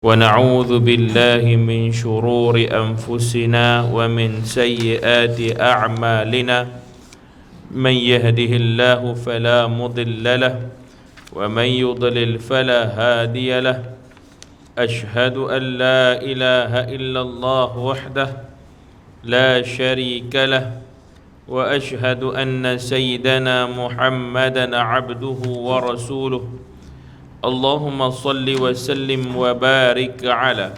ونعوذ بالله من شرور أنفسنا ومن سيئات أعمالنا من يهده الله فلا مضل له ومن يضلل فلا هادي له أشهد أن لا إله إلا الله وحده لا شريك له وأشهد أن سيدنا محمدا عبده ورسوله اللهم صل وسلم وبارك على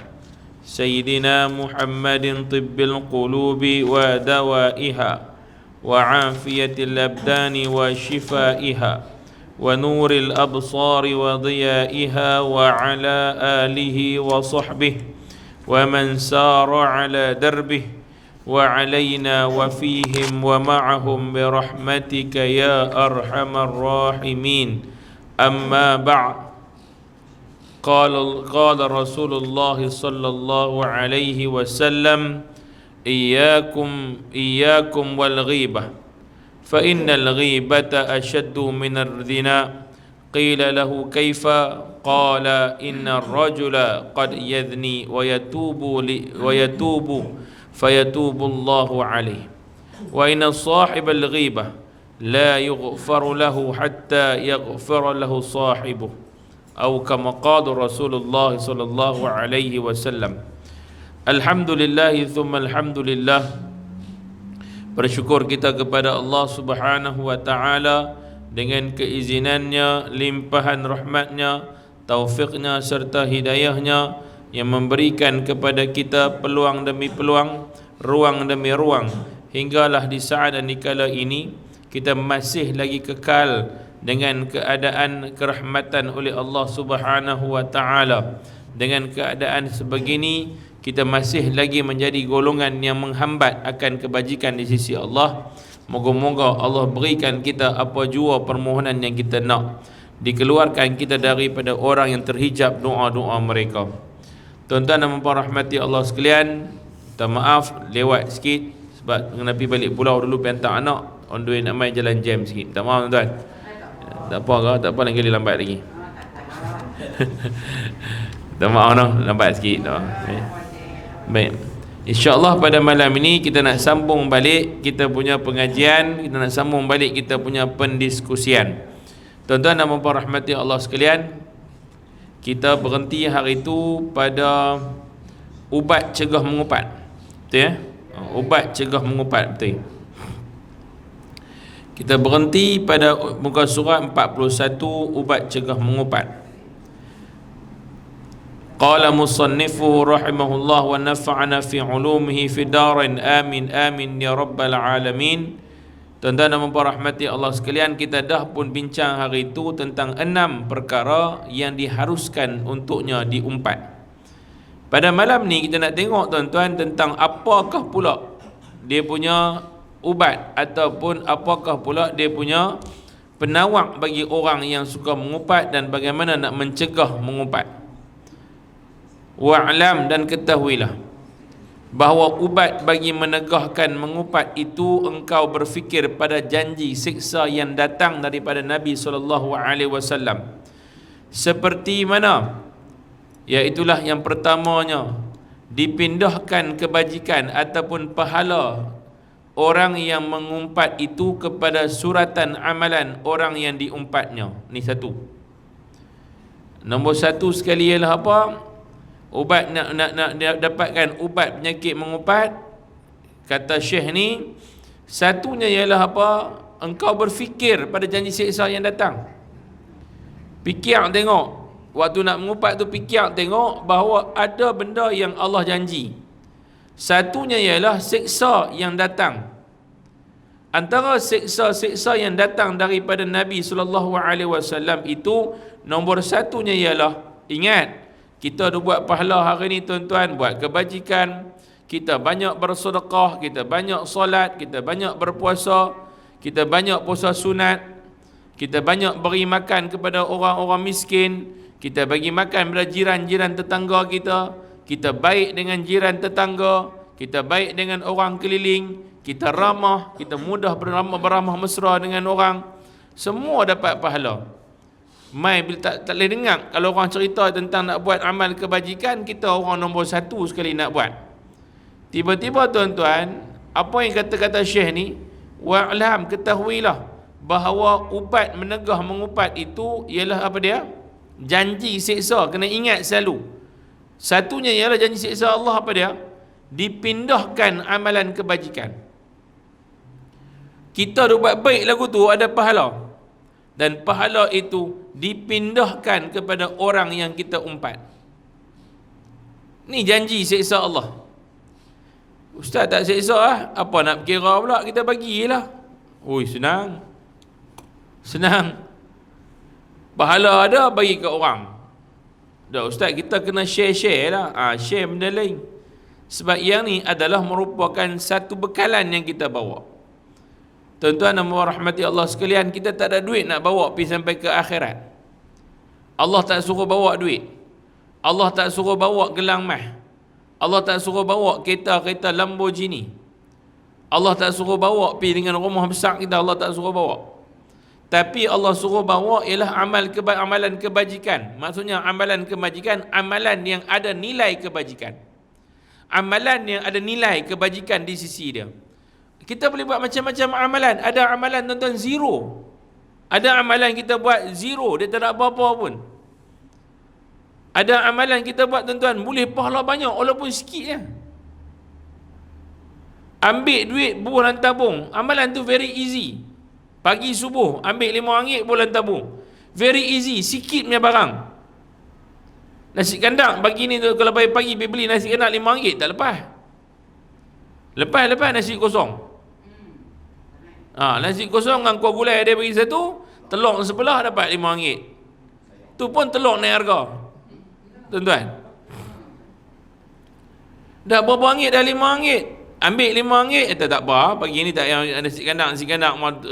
سيدنا محمد طب القلوب ودوائها وعافية الأبدان وشفائها ونور الأبصار وضيائها وعلى آله وصحبه ومن سار على دربه وعلينا وفيهم ومعهم برحمتك يا أرحم الراحمين أما بعد قال رسول الله صلى الله عليه وسلم إياكم والغيبة فإن الغيبة أشد من الزنا قيل له كيف قال إن الرجل قد يذني ويتوب فيتوب الله عليه وإن صاحب الغيبة لا يغفر له حتى يغفر له صاحبه أو كما قال رسول الله صلى الله عليه وسلم. Alhamdulillah thumma alhamdulillah. Bersyukur kita kepada Allah Subhanahu wa taala dengan keizinannya, limpahan rahmatnya, taufiknya serta hidayahnya yang memberikan kepada kita peluang demi peluang, ruang demi ruang, hinggalah di saat dan di kala ini kita masih lagi kekal dengan keadaan kerahmatan oleh Allah Subhanahu wa taala. Dengan keadaan sebegini kita masih lagi menjadi golongan yang menghambat akan kebajikan di sisi Allah. Moga-moga Allah berikan kita apa jua permohonan yang kita nak, dikeluarkan kita daripada orang yang terhijab doa-doa mereka. Tuan-tuan dan puan rahmati Allah sekalian, minta maaf lewat sikit sebab kena pergi balik pulau dulu pergi hantar anak, on the way nak main jalan jam sikit. Minta maaf tuan-tuan. Tak apa lain kali lambat lagi. Tak maaf lambat sikit dah. Baik. InsyaAllah pada malam ini kita nak sambung balik kita punya pengajian, kita nak sambung balik kita punya pendiskusian. Tuan-tuan dan puan rahmati Allah sekalian, kita berhenti hari itu pada ubat cegah mengupat. Betul ya? Ubat cegah mengupat, betul. Kita berhenti pada muka surat 41, ubat cegah mengupat. Qala musannifuhu rahimahullah wa nafa'ana fi ulumihi fi darin amin amin ya rabbal alamin. Tuan-tuan dan puan rahmati Allah sekalian, kita dah pun bincang hari itu tentang 6 perkara yang diharuskan untuknya diumpat. Pada malam ni kita nak tengok tuan-tuan tentang apakah pula dia punya ubat ataupun apakah pula dia punya penawak bagi orang yang suka mengupat dan bagaimana nak mencegah mengupat. Wa'lam, dan ketahuilah bahawa ubat bagi menegahkan mengupat itu engkau berfikir pada janji siksa yang datang daripada Nabi SAW. Seperti mana? Iaitulah yang pertamanya, dipindahkan kebajikan ataupun pahala orang yang mengumpat itu kepada suratan amalan orang yang diumpatnya. Ni satu. Nombor satu sekali ialah apa? Ubat nak dapatkan ubat penyakit mengumpat, kata Syekh ni, satunya ialah apa? Engkau berfikir pada janji siksa yang datang. Fikir tengok, waktu nak mengumpat tu fikir tengok bahawa ada benda yang Allah janji. Satunya ialah siksa yang datang. Antara siksa-siksa yang datang daripada Nabi SAW itu, nombor satunya ialah, ingat, kita dah buat pahala hari ni tuan-tuan, buat kebajikan, kita banyak bersedekah, kita banyak solat, kita banyak berpuasa, kita banyak puasa sunat, kita banyak beri makan kepada orang-orang miskin, kita bagi makan kepada jiran-jiran tetangga kita, kita baik dengan jiran tetangga, kita baik dengan orang keliling, kita ramah, kita mudah beramah mesra dengan orang, semua dapat pahala. Mai bila tak boleh dengar kalau orang cerita tentang nak buat amal kebajikan, kita orang nombor satu sekali nak buat. Tiba-tiba tuan-tuan, apa yang kata-kata Syekh ni, wa'lam, ketahuilah bahawa ubat menegah mengupat itu ialah apa dia? Janji siksa, kena ingat selalu. Satunya ialah janji siksa Allah apa dia? Dipindahkan amalan kebajikan. Kita dah buat baik lagu tu ada pahala. Dan pahala itu dipindahkan kepada orang yang kita umpat. Ni janji siksa Allah. Ustaz tak siksa lah, apa nak kira pula, kita bagilah. Oi, senang. Senang. Pahala ada, bagi ke orang. Dah Ustaz, kita kena share-share lah. Share benda lain. Sebab yang ni adalah merupakan satu bekalan yang kita bawa. Tuan-tuan dan rahmati Allah sekalian, kita tak ada duit nak bawa pergi sampai ke akhirat. Allah tak suruh bawa duit. Allah tak suruh bawa gelang mah. Allah tak suruh bawa kereta-kereta Lamborghini. Allah tak suruh bawa pergi dengan rumah besar kita, Allah tak suruh bawa. Tapi Allah suruh bawa ialah amalan kebajikan. Maksudnya amalan kebajikan, amalan yang ada nilai kebajikan. Amalan yang ada nilai kebajikan di sisi dia. Kita boleh buat macam-macam amalan. Ada amalan tuan-tuan zero. Ada amalan kita buat zero, dia tak ada apa-apa pun. Ada amalan kita buat tuan-tuan, boleh pahala banyak walaupun sikit je. Ambil duit bulan tabung, amalan tu very easy. Pagi subuh ambil RM5 bulan tabung, very easy, sikit punya barang. Nasi kandang pagi ni tu, kalau pagi beli nasi kandang RM5 tak lepas. Lepas nasi kosong. Nasi kosong dengan kuah gulai dia bagi satu, telur sebelah dapat RM5. Tu pun telur naik harga. Tuan-tuan, dah berapa ringgit dah RM5. Ambil RM5, tak apa, pagi ni tak yang nasi kandang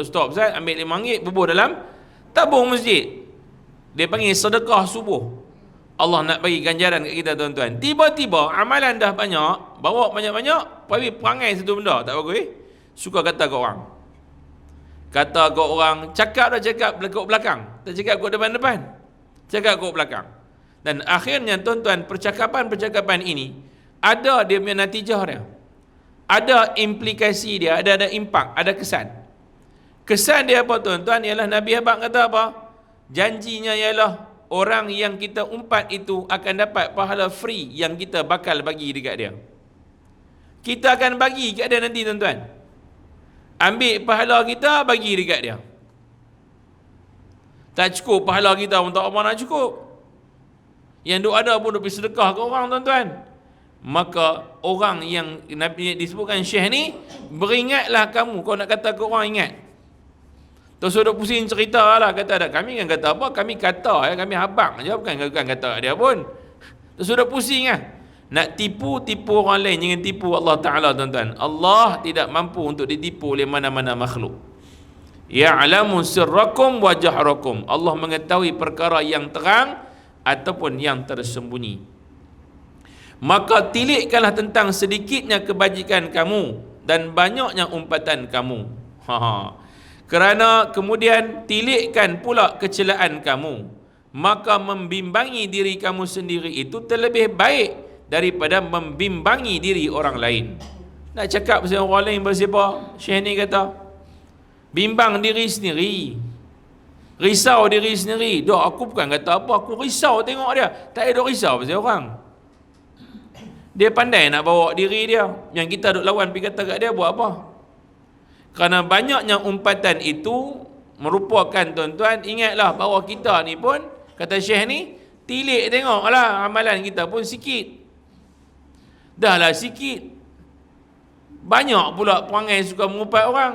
stop Ustaz, ambil RM5, bubuh dalam tabung masjid. Dia panggil sedekah subuh. Allah nak bagi ganjaran kat kita tuan-tuan. Tiba-tiba amalan dah banyak, bawa banyak-banyak, tapi perangai satu benda tak bagus. Suka kata ke orang. Kata ke orang, cakap kat belakang, tak cakap kat depan-depan. Cakap kat belakang. Dan akhirnya tuan-tuan, percakapan-percakapan ini ada dia punya natijah dia. Ada implikasi dia, ada impak, ada kesan. Kesan dia apa tuan-tuan? Ialah Nabi Habib kata apa? Janjinya ialah orang yang kita umpat itu akan dapat pahala free yang kita bakal bagi dekat dia. Kita akan bagi dekat dia nanti tuan-tuan. Ambil pahala kita, bagi dekat dia. Tak cukup pahala kita pun tak apa nak cukup. Yang duk ada pun duk pergi sedekah ke orang tuan-tuan. Maka orang yang Nabi disebutkan Syekh ni, beringatlah kamu, kau nak kata ke orang ingat. Terus duk pusing cerita lah, kata dah, kami kan kata apa, kami kata kami habang je, bukan kata dia pun. Terus duk pusing lah. Nak tipu orang lain, jangan tipu Allah Ta'ala tuan-tuan. Allah tidak mampu untuk ditipu oleh mana-mana makhluk. Ya'lamu sirrakum wa jahrakum. Allah mengetahui perkara yang terang ataupun yang tersembunyi. Maka tilikkanlah tentang sedikitnya kebajikan kamu dan banyaknya umpatan kamu. Kerana kemudian tilikkan pula kecelaan kamu, maka membimbangi diri kamu sendiri itu terlebih baik daripada membimbangi diri orang lain. Nak cakap pasal orang lain bersiapa? Syekh ni kata, bimbang diri sendiri, risau diri sendiri. Dah aku bukan kata apa, aku risau tengok dia. Tak ada risau pasal orang. Dia pandai nak bawa diri dia. Yang kita duk lawan pergi kata kat dia, buat apa? Kerana banyaknya umpatan itu merupakan tuan-tuan, ingatlah bahawa kita ni pun, kata Syekh ni, tilik tengoklah amalan kita pun sikit. Dahlah sikit. Banyak pula perangai suka mengumpat orang.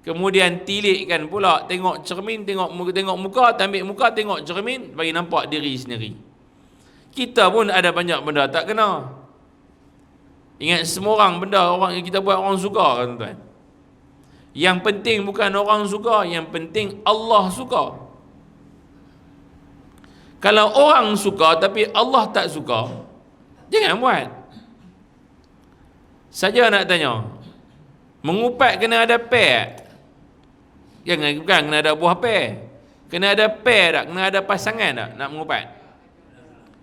Kemudian tilikkan pula, tengok cermin, tengok muka, ambil muka, tengok cermin, bagi nampak diri sendiri. Kita pun ada banyak benda tak kena. Ingat semua orang benda orang yang kita buat orang suka kan tuan. Yang penting bukan orang suka, yang penting Allah suka. Kalau orang suka tapi Allah tak suka, jangan buat. Saja nak tanya, mengupat kena ada pair? Jangan, bukan kena ada buah pair. Kena ada pair tak? Kena ada pasangan tak nak mengupat?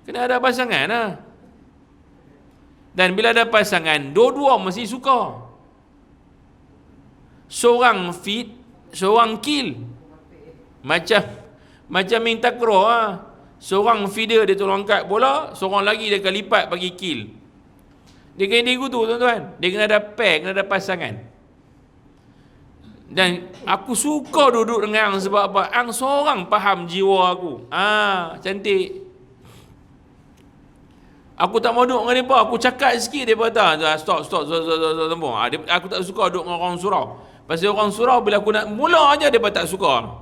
Kena ada pasangan lah. Dan bila ada pasangan, dua-dua mesti suka. Seorang feed, seorang kill. Macam minta takraw lah. Seorang feeder dia tolong angkat bola, seorang lagi dia akan lipat bagi kill. Dia kena gitu tuan-tuan. Dia kena ada pair, kena ada pasangan. Dan aku suka duduk dengan Ang sebab apa? Ang seorang faham jiwa aku. Cantik. Aku tak mau duduk dengan mereka. Aku cakap sikit dia kata, stop. Aku tak suka duduk dengan orang surau. Pasal orang surau bila aku nak mula aja dia tak suka.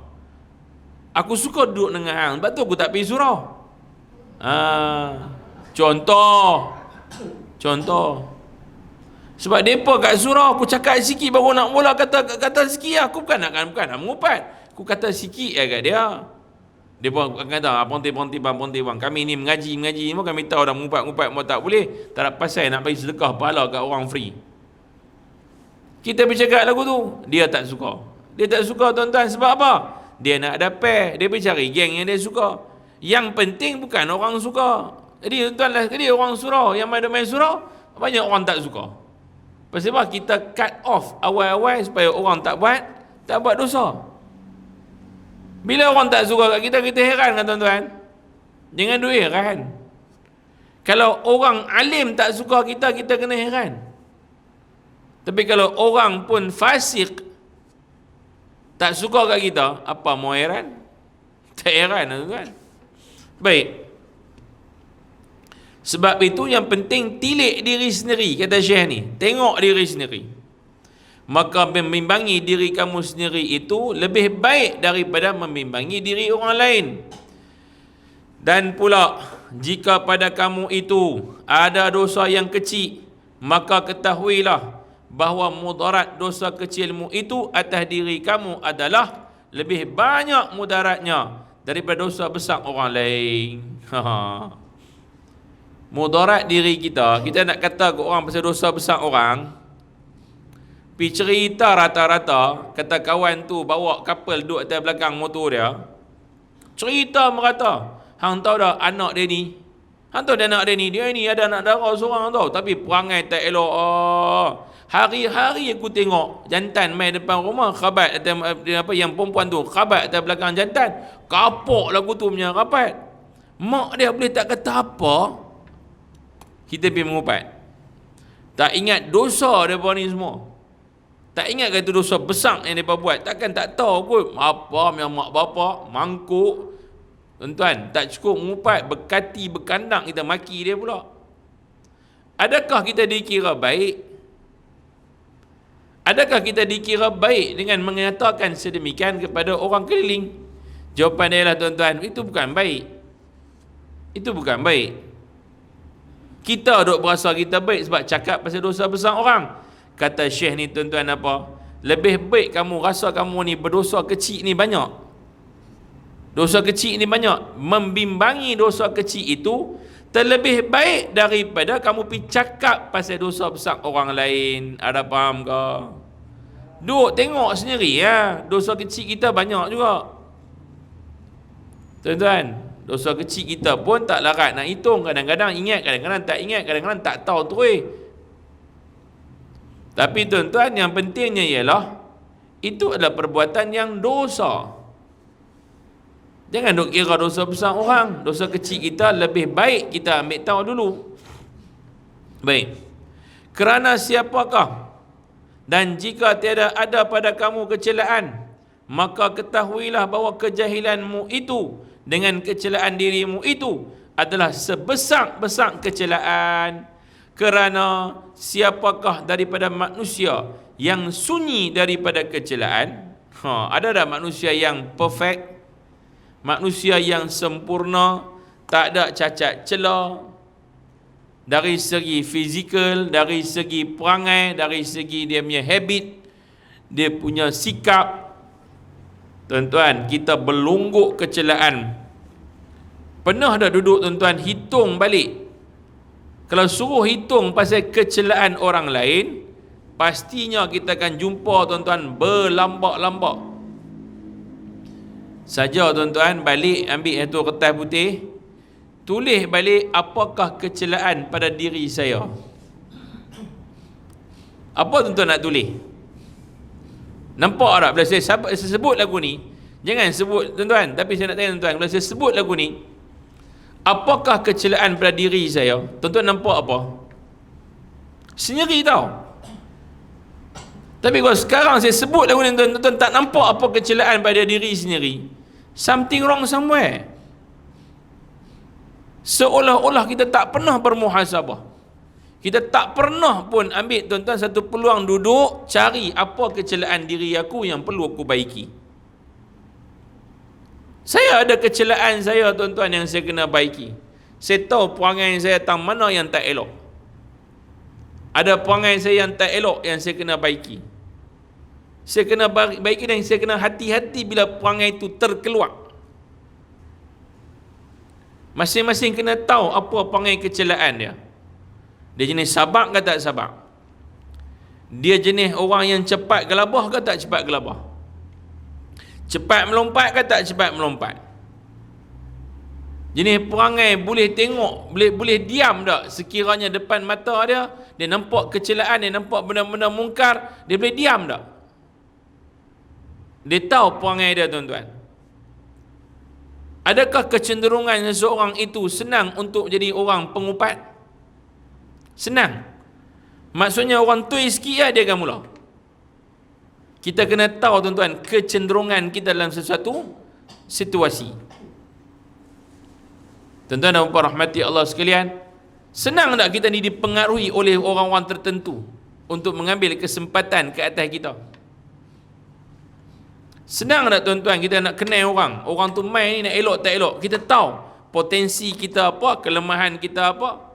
Aku suka duduk dengan hang. Sebab tu aku tak pergi surau. Contoh. Sebab mereka kat surau aku cakap sikit baru nak mula kata sikit lah. Aku bukan nak mengupat. Aku kata sikit kat dia. Dia pun kata, ponti bang. Kami ni mengaji pun kami tahu dah mengupat pun tak boleh. Tak ada pasal nak bagi sedekah pahala kat orang free. Kita bercakap lagu tu, dia tak suka. Dia tak suka tuan-tuan sebab apa? Dia nak ada pair, dia bercari geng yang dia suka. Yang penting bukan orang suka. Jadi tuan-tuan lah sekali orang surau, yang main surau, banyak orang tak suka. Pasal apa? Kita cut off awal-awal supaya orang tak buat dosa. Bila orang tak suka kat kita heran kan tuan-tuan? Jangan duk heran. Kalau orang alim tak suka kita kena heran. Tapi kalau orang pun fasik tak suka kat kita, apa mau heran? Tak heran tuan-tuan. Baik. Sebab itu yang penting tilik diri sendiri, kata Syekh ni. Tengok diri sendiri. Maka membimbangi diri kamu sendiri itu lebih baik daripada membimbangi diri orang lain. Dan pula, jika pada kamu itu ada dosa yang kecil, maka ketahuilah bahawa mudarat dosa kecilmu itu atas diri kamu adalah lebih banyak mudaratnya daripada dosa besar orang lain. Mudarat diri kita nak kata ke orang pasal dosa besar orang, pergi cerita rata-rata, kata kawan tu bawa couple duduk atas belakang motor dia, cerita merata, hang tahu dah anak dia ni, hang tahu dia anak dia ni ada anak darah seorang tahu, tapi perangai tak elok. Hari-hari aku tengok jantan main depan rumah, khabat atas, yang perempuan tu khabat atas belakang jantan, kapok lagu tu punya rapat. Mak dia boleh tak kata apa, kita pergi mengupat. Tak ingat dosa mereka ni semua. Tak ingat kata dosa besar yang mereka buat. Takkan tak tahu kot apa yang mak bapak mangkuk. Tuan-tuan, tak cukup mengupat, berkati, berkandang, kita maki dia pula. Adakah kita dikira baik? Adakah kita dikira baik dengan mengatakan sedemikian kepada orang keliling? Jawapan dia lah tuan-tuan, itu bukan baik. Itu bukan baik. Kita duk berasa kita baik sebab cakap pasal dosa besar orang. Kata Syekh ni tuan-tuan apa? Lebih baik kamu rasa kamu ni berdosa kecil ni banyak. Dosa kecil ni banyak. Membimbangi dosa kecil itu terlebih baik daripada kamu pergi cakap pasal dosa besar orang lain. Ada faham ke? Duk tengok sendiri ya. Dosa kecil kita banyak juga. Tuan-tuan, dosa kecil kita pun tak larat nak hitung. Kadang-kadang ingat, kadang-kadang tak ingat, kadang-kadang tak tahu terus. Tapi tuan-tuan, yang pentingnya ialah itu adalah perbuatan yang dosa. Jangan duk kira dosa besar orang. Dosa kecil kita lebih baik kita ambil tahu dulu. Baik. Kerana siapakah dan jika tiada ada pada kamu kecelaan, maka ketahuilah bahawa kejahilanmu itu dengan kecelaan dirimu itu adalah sebesar-besar kecelaan. Kerana siapakah daripada manusia yang sunyi daripada kecelaan? Ada tak manusia yang perfect? Manusia yang sempurna, tak ada cacat celah dari segi fizikal, dari segi perangai, dari segi dia punya habit, dia punya sikap. Tuan-tuan, kita berlungguk kecelaan. Pernah dah duduk tuan-tuan hitung balik? Kalau suruh hitung pasal kecelaan orang lain, pastinya kita akan jumpa tuan-tuan berlambak-lambak. Saja tuan-tuan balik ambil satu kertas putih, tulis balik apakah kecelaan pada diri saya. Apa tuan-tuan nak tulis? Nampak tak bila saya sebut lagu ni? Jangan sebut tuan-tuan, tapi saya nak tanya tuan-tuan, bila saya sebut lagu ni, apakah kecelaan pada diri saya? Tuan-tuan nampak apa? Sendiri tau. Tapi kalau sekarang saya sebut lagu ni, tuan-tuan tak nampak apa kecelaan pada diri sendiri, something wrong somewhere. Seolah-olah kita tak pernah bermuhasabah. Kita tak pernah pun ambil tuan-tuan satu peluang duduk cari apa kecelaan diri aku yang perlu aku baiki. Saya ada kecelaan saya tuan-tuan yang saya kena baiki. Saya tahu perangai saya tang mana yang tak elok. Ada perangai saya yang tak elok yang saya kena baiki. Saya kena baiki dan saya kena hati-hati bila perangai itu terkeluar. Masing-masing kena tahu apa perangai kecelaan dia. Dia jenis sabak ke tak sabak? Dia jenis orang yang cepat gelabah ke tak cepat gelabah? Cepat melompat ke tak cepat melompat? Jenis perangai boleh tengok, boleh diam tak sekiranya depan mata dia nampak kecelaan, dia nampak benda-benda mungkar, dia boleh diam tak? Dia tahu perangai dia tuan-tuan. Adakah kecenderungan seseorang itu senang untuk jadi orang pengupat? Senang. Maksudnya orang tuai sikit lah dia akan mula. Kita kena tahu tuan-tuan kecenderungan kita dalam sesuatu situasi. Tuan-tuan dan puan rahmati Allah sekalian, senang tak kita ni dipengaruhi oleh orang-orang tertentu untuk mengambil kesempatan ke atas kita? Senang tak tuan-tuan kita nak kenal orang tu main ni nak elok tak elok, kita tahu potensi kita apa, kelemahan kita apa.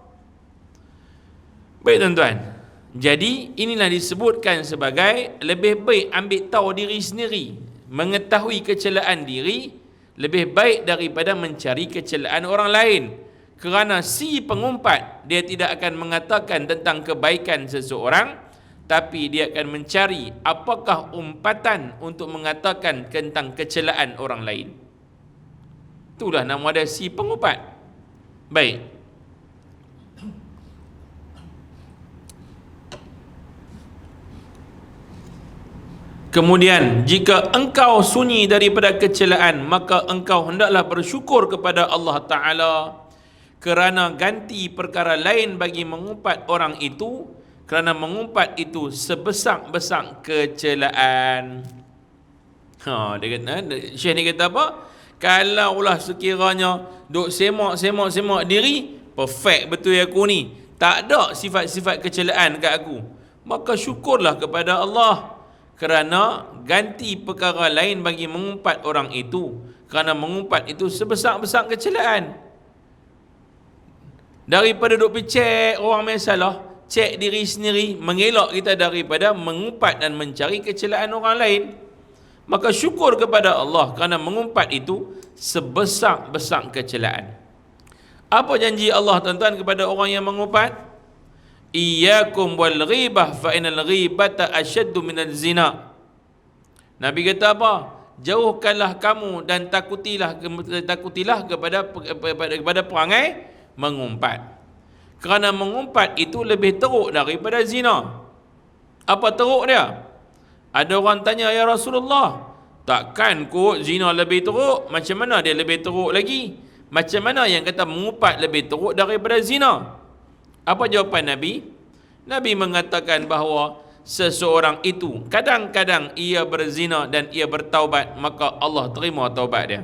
Baik tuan-tuan, jadi inilah disebutkan sebagai lebih baik ambil tahu diri sendiri, mengetahui kecelaan diri lebih baik daripada mencari kecelaan orang lain. Kerana si pengumpat dia tidak akan mengatakan tentang kebaikan seseorang, tapi dia akan mencari apakah umpatan untuk mengatakan tentang kecelaan orang lain. Itulah nama dia, si pengumpat. Baik. Kemudian, jika engkau sunyi daripada kecelaan, maka engkau hendaklah bersyukur kepada Allah Ta'ala kerana ganti perkara lain bagi mengumpat orang itu, kerana mengumpat itu sebesar-besar kecelaan. Dia kata, Syekh ni kata apa? Kalaulah sekiranya duk semak diri, perfect betul aku ni, tak ada sifat-sifat kecelaan kat aku, maka syukurlah kepada Allah kerana ganti perkara lain bagi mengumpat orang itu, kerana mengumpat itu sebesar-besar kecelaan. Daripada duk pergi cek orang main salah, cek diri sendiri, mengelak kita daripada mengumpat dan mencari kecelaan orang lain. Maka syukur kepada Allah kerana mengumpat itu sebesar-besar kecelaan. Apa janji Allah tuan-tuan kepada orang yang mengumpat? Iyyakum wal ghibah fa innal ghibata asyaddu minaz zina. Nabi kata apa? Jauhkanlah kamu dan takutilah kepada perangai mengumpat. Kerana mengumpat itu lebih teruk daripada zina. Apa teruk dia? Ada orang tanya, ya Rasulullah, takkan kot zina lebih teruk? Macam mana dia lebih teruk lagi? Macam mana yang kata mengumpat lebih teruk daripada zina? Apa jawapan Nabi? Nabi mengatakan bahawa seseorang itu kadang-kadang ia berzina dan ia bertaubat, maka Allah terima taubat dia.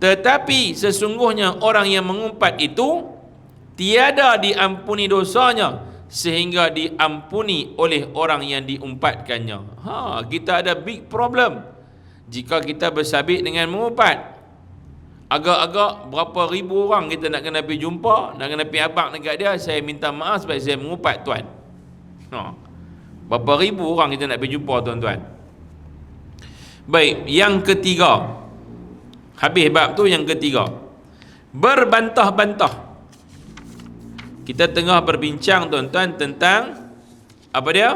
Tetapi sesungguhnya orang yang mengumpat itu tiada diampuni dosanya sehingga diampuni oleh orang yang diumpatkannya. Kita ada big problem jika kita bersabit dengan mengumpat. Agak-agak berapa ribu orang kita nak kena pergi jumpa, nak kena pergi abang dekat dia, saya minta maaf sebab saya mengumpat tuan. Berapa ribu orang kita nak pergi jumpa tuan-tuan. Baik, yang ketiga. Habis bab tu, yang ketiga. Berbantah-bantah. Kita tengah berbincang tuan-tuan tentang apa dia?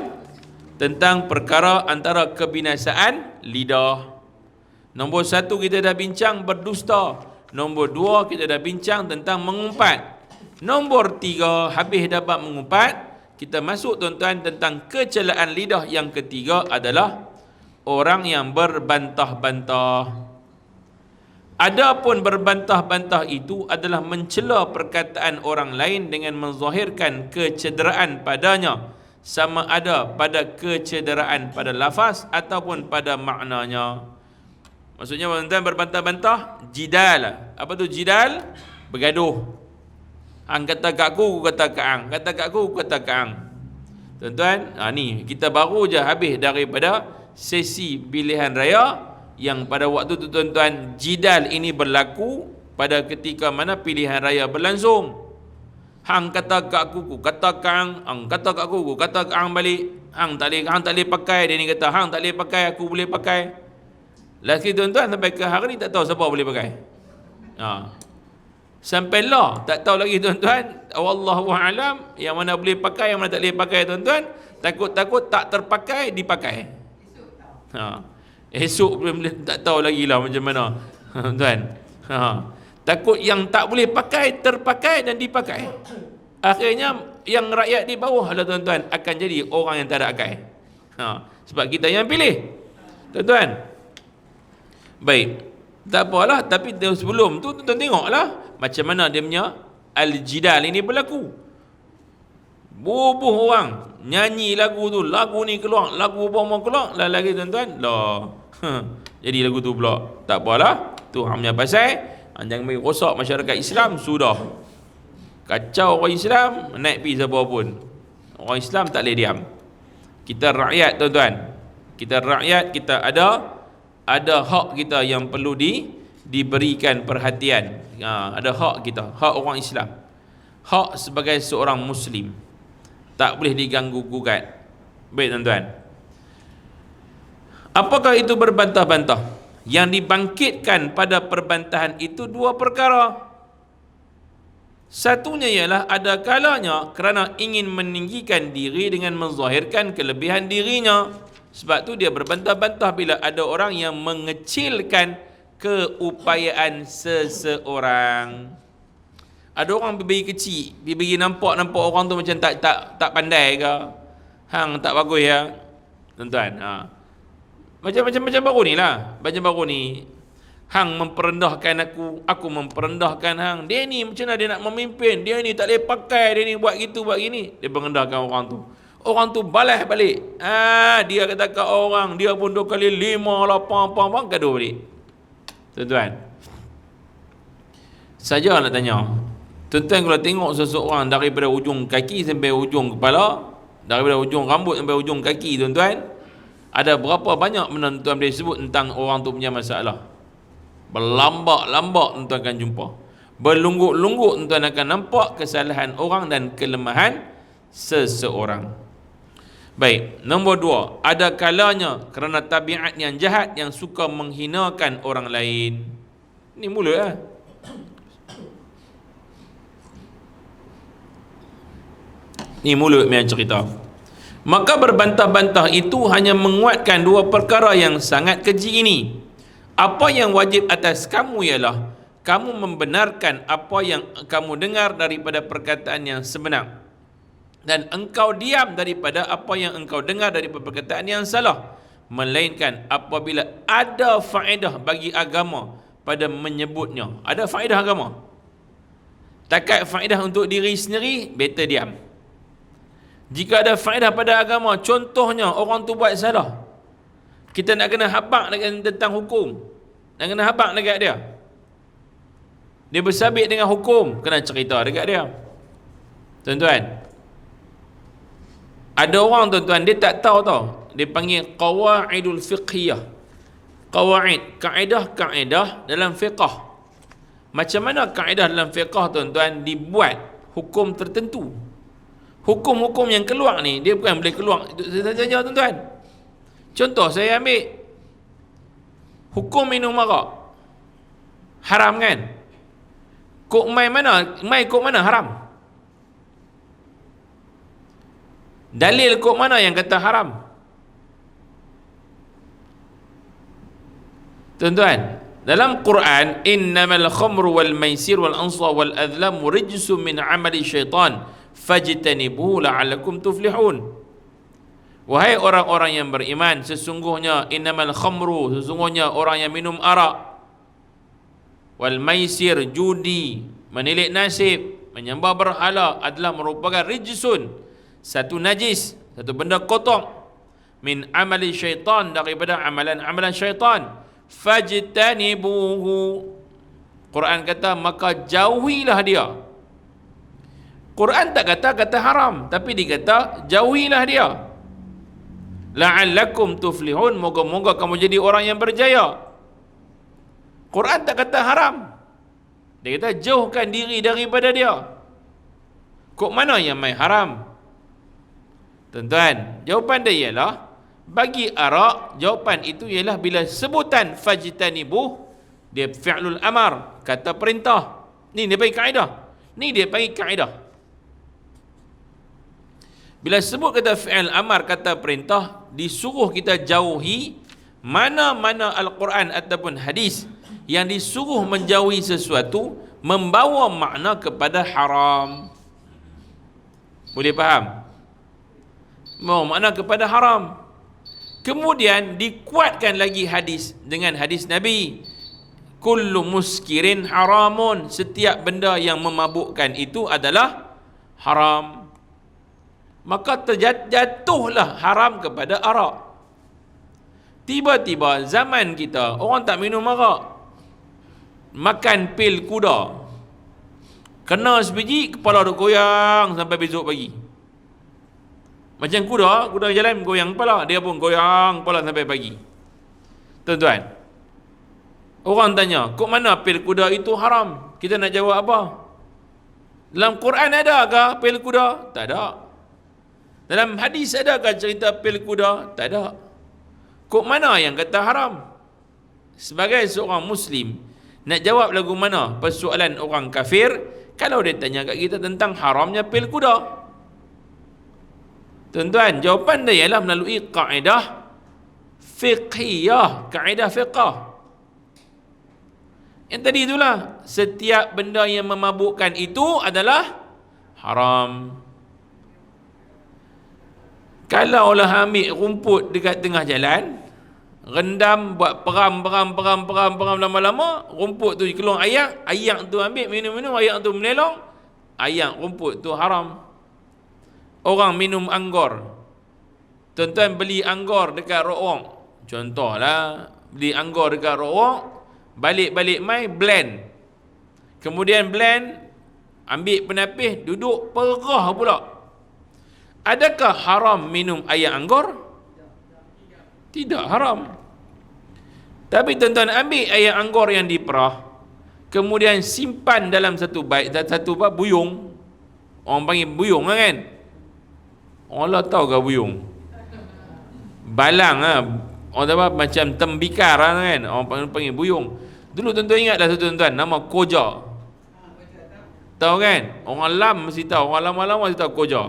Tentang perkara antara kebinasaan lidah. Nombor satu kita dah bincang berdusta. Nombor dua kita dah bincang tentang mengumpat. Nombor tiga, habis dapat mengumpat, kita masuk tuan-tuan tentang kecelaan lidah. Yang ketiga adalah orang yang berbantah-bantah. Adapun berbantah-bantah itu adalah mencela perkataan orang lain dengan menzahirkan kecederaan padanya, sama ada pada kecederaan pada lafaz ataupun pada maknanya. Maksudnya tuan-tuan, berbantah-bantah, jidal. Apa tu jidal? Bergaduh. Hang kata kat aku kata kat hang, kata kat aku kata kat hang. Tuan-tuan, ni kita baru je habis daripada sesi pilihan raya, yang pada waktu tu tuan-tuan, jidal ini berlaku pada ketika mana pilihan raya berlangsung. Hang kata kat aku kata kat hang, hang kata kat aku kata kat hang balik. Hang tak boleh pakai, dia ni kata hang tak boleh pakai, aku boleh pakai. Lagi tuan-tuan, sampai ke hari ni tak tahu siapa boleh pakai. Sampai lah tak tahu lagi tuan-tuan. Wallahu alam, yang mana boleh pakai, yang mana tak boleh pakai tuan-tuan. Takut-takut tak terpakai dipakai. Esok belum tak tahu lagi lah macam mana tuan. Takut yang tak boleh pakai terpakai dan dipakai. Akhirnya yang rakyat di bawah lah tuan-tuan akan jadi orang yang tak ada akal. Sebab kita yang pilih tuan-tuan. Baik, tak apalah, tapi sebelum tu tuan-tuan tengoklah macam mana dia punya al-jidal ini berlaku. Bubuh orang nyanyi lagu tu, lagu ni keluar, lagu apa keluar, lagi tuan-tuan lah. Jadi lagu tu pula. Tak apalah, tu hang punya pasal. Jangan bagi rosak masyarakat Islam, sudah. Kacau orang Islam, naik pergi siapa pun. Orang Islam tak boleh diam. Kita rakyat tuan-tuan. Kita rakyat, kita ada hak kita yang perlu diberikan perhatian. Ada hak kita, hak orang Islam, hak sebagai seorang Muslim, tak boleh diganggu gugat. Baik tuan-tuan, apakah itu berbantah-bantah? Yang dibangkitkan pada perbantahan itu dua perkara. Satunya ialah ada kalanya kerana ingin meninggikan diri dengan menzahirkan kelebihan dirinya. Sebab tu dia berbantah-bantah bila ada orang yang mengecilkan keupayaan seseorang. Ada orang bibir kecil, bibir nampak orang tu macam tak pandai ke, hang tak bagus ya tuan-tuan. Macam baru ni lah, macam baru ni hang memperendahkan aku memperendahkan hang. Dia ni macam mana dia nak memimpin, dia ni tak boleh pakai, dia ni buat gitu buat gini. Dia merendahkan orang tu. Orang tu balas balik. Dia kata kat orang, dia pun 2 kali 5 lah, pam gaduh balik. Tuan-tuan, saja nak tanya, tuan-tuan kalau tengok seseorang daripada ujung kaki sampai ujung kepala, daripada ujung rambut sampai ujung kaki tuan-tuan, ada berapa banyak benda tuan boleh sebut tentang orang tu punya masalah? Berlambak-lambak tuan akan jumpa, berlungguk-lungguk tuan akan nampak kesalahan orang dan kelemahan seseorang. Baik, nombor 2, ada kalanya kerana tabiat yang jahat yang suka menghinakan orang lain. Ni mulut lah. Ni mulut yang cerita. Maka berbantah-bantah itu hanya menguatkan dua perkara yang sangat keji ini. Apa yang wajib atas kamu ialah kamu membenarkan apa yang kamu dengar daripada perkataan yang sebenar, dan engkau diam daripada apa yang engkau dengar daripada perkataan yang salah, melainkan apabila ada faedah bagi agama pada menyebutnya. Ada faedah agama. Takat faedah untuk diri sendiri, better diam. Jika ada faedah pada agama, contohnya orang tu buat salah, kita nak kena habaq tentang hukum, nak kena habaq dekat dia, dia bersabit dengan hukum, kena cerita dekat dia. Tuan-tuan, ada orang tuan-tuan, dia tak tahu tau, dia panggil qawaidul fiqhiyah. Qawaid, kaedah-kaedah dalam fiqh. Macam mana kaedah dalam fiqh tuan-tuan dibuat hukum tertentu. Hukum-hukum yang keluar ni, dia bukan boleh keluar itu saja tuan-tuan. Contoh saya ambil hukum minum arak, haram kan? Kok mai kok mana haram? Dalil kok mana yang kata haram? Tuan-tuan, dalam Quran, innamal khamru wal maisir wal ansab wal azlam rijsum min amali syaitan fajtanibuhu la'allakum tuflihun. Wahai orang-orang yang beriman, sesungguhnya innamal khamru, sesungguhnya orang yang minum arak, wal maisir, judi, menilik nasib, menyembah berhala adalah merupakan rijsun, satu najis, satu benda kotor, min amali syaitan, daripada amalan-amalan syaitan. Fajtanibuhu, Quran kata maka jauhilah dia. Quran tak kata haram, tapi dia kata jauhilah dia. La'allakum tuflihun, moga-moga kamu jadi orang yang berjaya. Quran tak kata haram, dia kata jauhkan diri daripada dia. Kok mana yang main haram? Tuan-tuan, jawapan dia ialah, bagi arak, jawapan itu ialah bila sebutan fajtanibuh, dia fi'lul amar, kata perintah. Ni dia bagi kaedah. Bila sebut kata fi'il amar, kata perintah, disuruh kita jauhi mana-mana Al-Quran ataupun hadis yang disuruh menjauhi sesuatu membawa makna kepada haram. Boleh faham? Membawa makna kepada haram. Kemudian dikuatkan lagi hadis dengan hadis Nabi, kullu muskirin haramun, setiap benda yang memabukkan itu adalah haram. Maka terjatuhlah haram kepada arak. Tiba-tiba zaman kita orang tak minum arak, makan pil kuda, kena sebiji kepala duk goyang sampai besok pagi. Macam kuda jalan goyang kepala, dia pun goyang kepala sampai pagi. Tuan-tuan, orang tanya, kok mana pil kuda itu haram? Kita nak jawab apa? Dalam Quran ada ke pil kuda? Tak ada. Dalam hadis ada ke cerita pil kuda? Tak ada. Kok mana yang kata haram? Sebagai seorang Muslim, nak jawab lagu mana persoalan orang kafir kalau dia tanya kat kita tentang haramnya pil kuda? Tuan-tuan, jawapan dia ialah melalui kaedah fiqhiyah, kaedah fiqh. Yang tadi itulah, setiap benda yang memabukkan itu adalah haram. Kalau lah ambil rumput dekat tengah jalan, rendam, buat peram lama-lama, rumput tu keluar ayak tu ambil minum-minum, ayak tu melelong, ayak rumput tu haram. Orang minum anggur, tuan-tuan beli anggur dekat Ro'ong, contohlah, beli anggur dekat Ro'ong, balik-balik mai blend, kemudian blend, ambil penapis, duduk perah pula. Adakah haram minum air anggur? Tidak haram. Tapi tuan-tuan ambil air anggur yang diperah, kemudian simpan dalam satu buyung. Orang panggil buyung kan? Allah tahu ke buyung? Balang lah. Orang tahu macam tembikar kan? Orang panggil buyung. Dulu tuan-tuan ingat dah tuan-tuan, nama koja. Tahu kan? Orang lam mesti tahu. Orang lama-lama mesti tahu koja.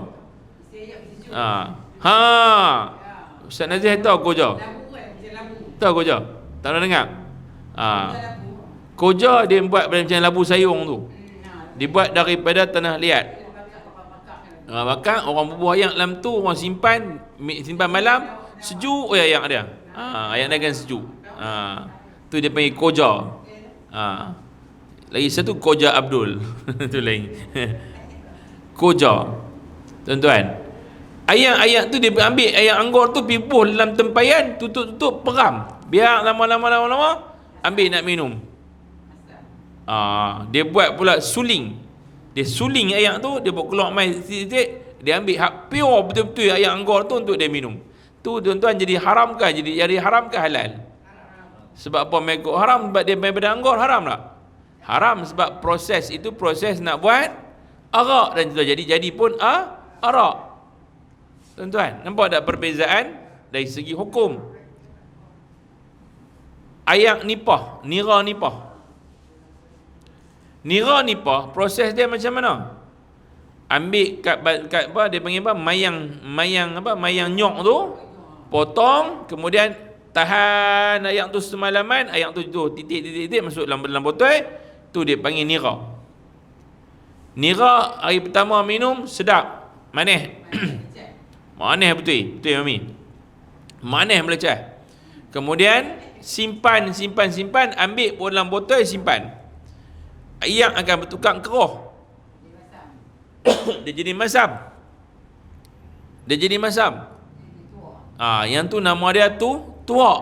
Ustaz Nazih tahu koja? Tahu koja? Tak pernah dengar? Koja dia buat macam labu sayung tu. Dibuat daripada tanah liat. Bakar, orang bubuh ayak dalam tu, orang simpan malam, sejuk ayak dia. Ayak dia kan sejuk. Tu dia panggil koja. Lagi satu koja Abdul. Tu lain. Koja. Tuan-tuan, ayak tu dia ambil ayak anggur tu, pibuh dalam tempayan, tutup peram. Biar lama-lama ambil nak minum. Dia buat pula suling. Dia suling ayak tu, dia buat keluar mai sikit, dia ambil hak pure betul-betul ayak anggur tu untuk dia minum. Tu tuan-tuan jadi haram ke? Jadi haram ke halal? Sebab apa mengikut haram? Sebab dia daripada anggur, haram tak? Haram sebab proses itu proses nak buat arak, dan jadi pun arak. Tuan-tuan, nampak tak perbezaan dari segi hukum? Ayak nipah, nira nipah. Nira nipah, proses dia macam mana? Ambil kat apa dia panggil apa? Mayang nyok tu, potong, kemudian tahan air tu semalaman, air tu titik masuk dalam botol, tu dia panggil nira. Nira hari pertama minum sedap, manis. Manis betul Mami. Manis melecah. Kemudian simpan, ambil pun dalam botol, simpan. Air akan bertukar keruh. Dia jadi masam. Yang tu nama dia tuak.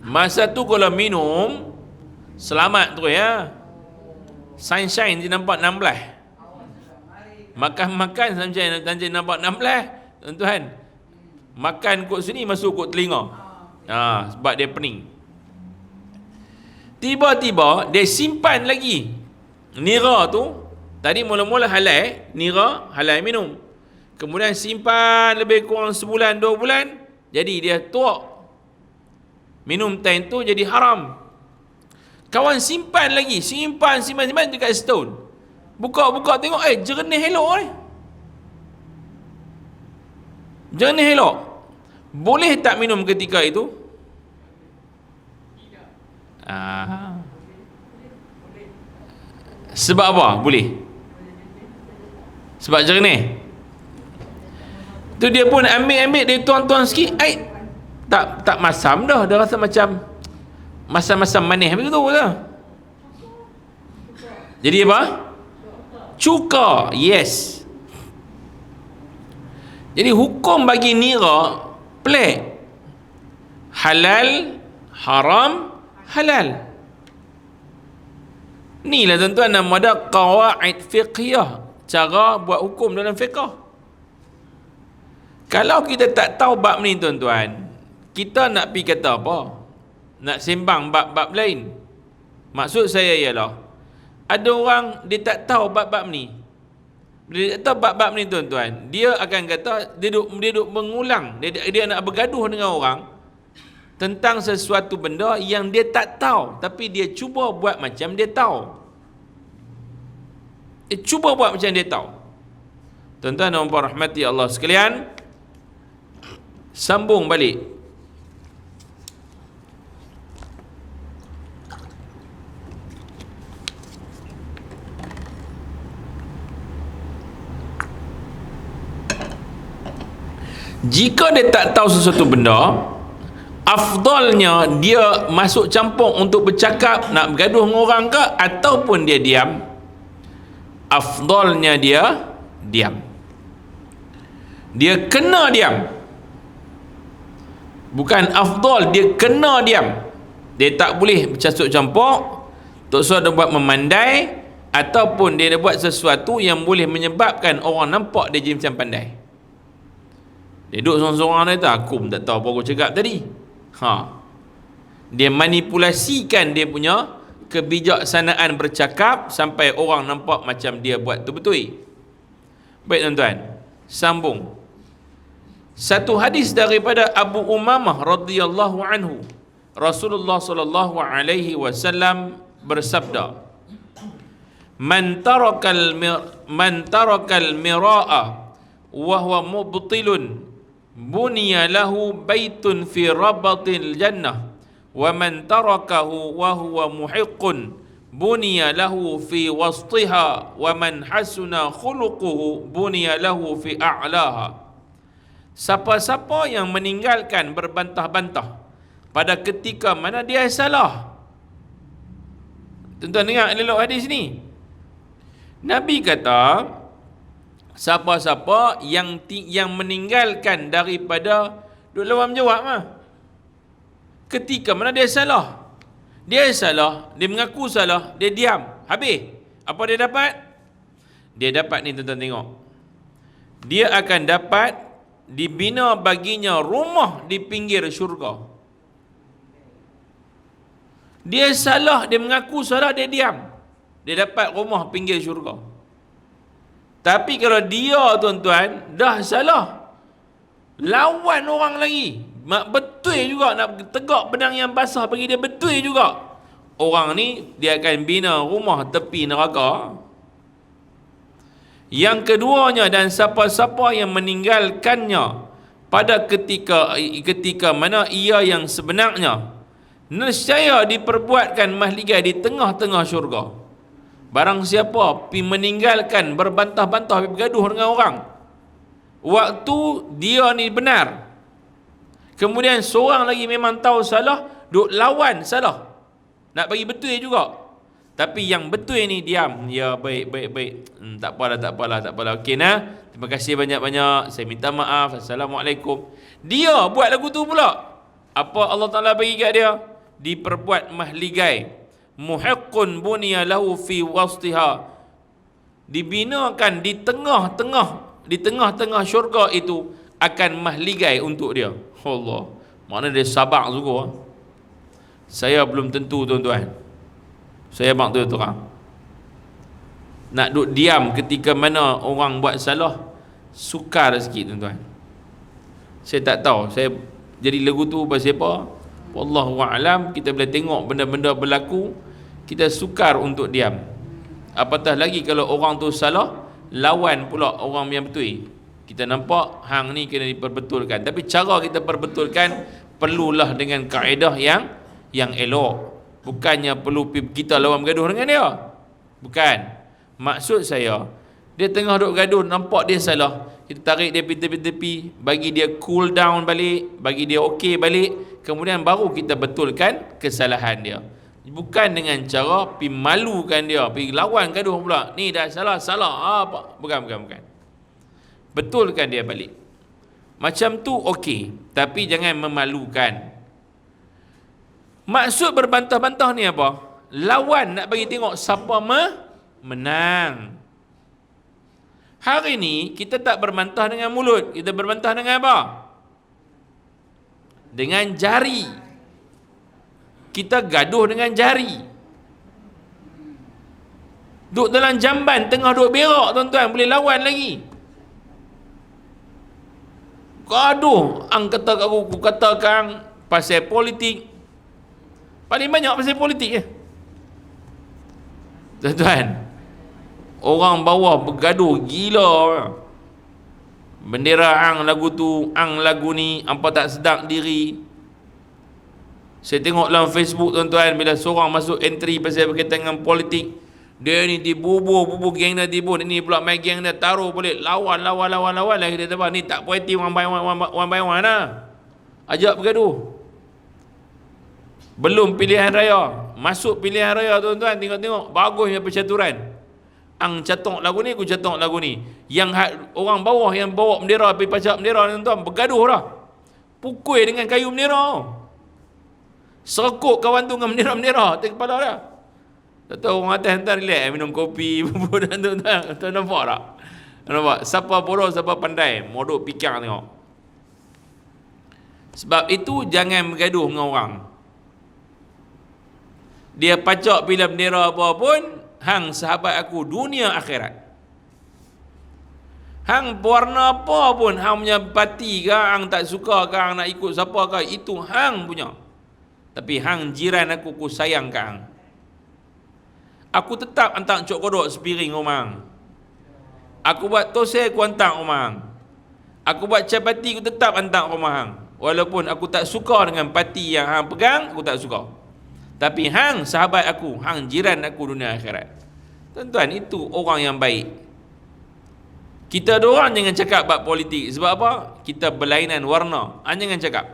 Masa tu kalau minum selamat tu ya. Sunshine dia nampak 16. Makan sunshine nampak 16. Tuan-tuan. Makan kot sini masuk kot telinga. Sebab dia pening. Tiba-tiba dia simpan lagi. Nira tu tadi mula-mula halal, nira halal minum. Kemudian simpan lebih kurang sebulan, 2 bulan, jadi dia tuak. Minum time tu jadi haram. Kawan simpan lagi, simpan dekat setahun. Buka tengok, jernih elok ni. Jernih elok. Boleh tak minum ketika itu? Sebab apa? Boleh. Sebab jernih. Tu dia pun ambil dia tuang-tuang sikit, tak masam dah, dia rasa macam masam-masam manis begitu lah. Jadi apa? Cuka. Yes. Jadi hukum bagi nira pelik. Halal, haram, halal. Ni lah tuan-tuan nama dia qawaid fiqhiyah, cara buat hukum dalam fiqh. Kalau kita tak tahu bab ni tuan-tuan, kita nak pergi kata apa? Nak sembang bab-bab lain. Maksud saya ialah, ada orang dia tak tahu bab-bab ni. Dia tak tahu bab-bab ni tuan-tuan, dia akan kata dia duk mengulang, dia nak bergaduh dengan orang tentang sesuatu benda yang dia tak tahu, tapi dia cuba buat macam dia tahu. Cuba buat macam dia tahu. Tuan-tuan dan puan rahmati Allah sekalian, sambung balik. Jika dia tak tahu sesuatu benda, afdalnya dia masuk campur untuk bercakap, nak bergaduh dengan orang ke, ataupun dia diam. Afdalnya dia diam. Dia kena diam. Bukan afdal, dia kena diam. Dia tak boleh bercasuk campur. Tak usah dia buat memandai, ataupun dia buat sesuatu yang boleh menyebabkan orang nampak dia jadi macam pandai. Dia duduk sorang-sorang dia, aku pun tak tahu apa aku cakap tadi. Dia manipulasikan dia punya kebijaksanaan bercakap sampai orang nampak macam dia buat tu betul. Baik tuan-tuan, sambung. Satu hadis daripada Abu Umamah radhiyallahu anhu, Rasulullah sallallahu alaihi wasallam bersabda, Man tarakal mira'a wa huwa mubtilun buniya lahu baitun fi rabatil jannah wa man tarakahu wa huwa muhiqqun buniya lahu fi wastiha wa man hasuna khuluquhu buniya lahu fi a'laha. Siapa-siapa yang meninggalkan berbantah-bantah pada ketika mana dia salah. Tuan-tuan dengar elok hadis ni. Nabi kata, siapa-siapa yang meninggalkan daripada duk lawan menjawab ketika mana dia salah. Dia salah, dia mengaku salah, dia diam. Habis. Apa dia dapat? Dia dapat ni tuan-tuan tengok. Dia akan dapat dibina baginya rumah di pinggir syurga. Dia salah, dia mengaku salah, dia diam. Dia dapat rumah pinggir syurga. Tapi kalau dia tuan-tuan dah salah, lawan orang lagi, betul juga, nak tegak pedang yang basah bagi dia betul juga, orang ni dia akan bina rumah tepi neraka. Yang keduanya, dan siapa-siapa yang meninggalkannya pada ketika mana ia yang sebenarnya nescaya diperbuatkan mahligai di tengah-tengah syurga. Barang siapa pi meninggalkan berbantah-bantah, pi bergaduh dengan orang, waktu dia ni benar, kemudian seorang lagi memang tahu salah, duk lawan salah, nak bagi betul juga, tapi yang betul ni diam, ya baik, tak apalah, okey nah, terima kasih banyak-banyak, saya minta maaf, assalamualaikum. Dia buat lagu tu pula, apa Allah Ta'ala bagi kat dia? Diperbuat mahligai, muhiqqun bunya lahu fi wastiha, dibinakan di tengah-tengah syurga itu akan mahligai untuk dia. Allah, mana dia sabar sungguh. Saya belum tentu tuan-tuan, saya bang tu terang, nak duduk diam ketika mana orang buat salah, sukar sikit tuan-tuan. Saya tak tahu saya jadi lagu tu pasal apa. Wallahu a'lam. Kita boleh tengok benda-benda berlaku, kita sukar untuk diam. Apatah lagi kalau orang tu salah, lawan pula orang yang betul. Kita nampak hang ni kena diperbetulkan, tapi cara kita perbetulkan perlulah dengan kaedah yang elok. Bukannya perlu kita lawan bergaduh dengan dia. Bukan. Maksud saya, dia tengah duk gaduh, nampak dia salah, kita tarik dia tepi-tepi, bagi dia cool down balik, bagi dia okey balik, kemudian baru kita betulkan kesalahan dia. Bukan dengan cara pi malukan dia, pi lawan gaduh pula, ni dah salah apa. Bukan. Betulkan dia balik. Macam tu okey, tapi jangan memalukan. Maksud berbantah-bantah ni apa? Lawan, nak bagi tengok siapa menang. Hari ni kita tak berbantah dengan mulut, kita berbantah dengan apa? Dengan jari. Kita gaduh dengan jari. Duk dalam jamban, tengah duk berak tuan-tuan, boleh lawan lagi. Gaduh, ang kata kat aku kata kang pasal politik. Paling banyak pasal politik je. Tuan-tuan, orang bawah bergaduh gila. Bendera ang lagu tu, ang lagu ni, hampa tak sedap diri. Saya tengok dalam Facebook tuan-tuan, bila seorang masuk entry pasal berkaitan dengan politik, dia ni dibubur geng dia dibur, ini pula main geng dia taruh boleh lawan lagi dia tahu ni tak puati one by one lah. Ajak bergaduh. Belum pilihan raya, masuk pilihan raya tuan-tuan, tengok bagusnya percaturan. Ang catok lagu ni, aku catok lagu ni. Yang orang bawah yang bawa bendera, pergi pacak bendera tuan-tuan, bergaduh dah. Pukul dengan kayu bendera. Serkuk kawan tu dengan bendera-bendera atas kepala dia. Tak tahu orang atas hantar relax minum kopi bubur dan tuan-tuan. Tuan nampak tak? Nampak? Siapa bodoh, siapa pandai, modok pikir tengok. Sebab itu jangan bergaduh dengan orang. Dia pacak bila bendera apa pun, hang sahabat aku dunia akhirat. Hang warna apa pun, hang punya parti ke, hang tak suka ke, hang nak ikut siapa ke, itu hang punya. Tapi hang jiran aku sayang ke hang. Aku tetap hantar cok kodok sepiring rumah. Aku buat tosai aku hantar rumah. Aku buat capati aku tetap hantar rumah hang. Walaupun aku tak suka dengan parti yang hang pegang, aku tak suka. Tapi hang sahabat aku, hang jiran aku dunia akhirat. Tuan-tuan, itu orang yang baik. Kita dorang jangan cakap bab politik. Sebab apa? Kita berlainan warna. Hang jangan cakap.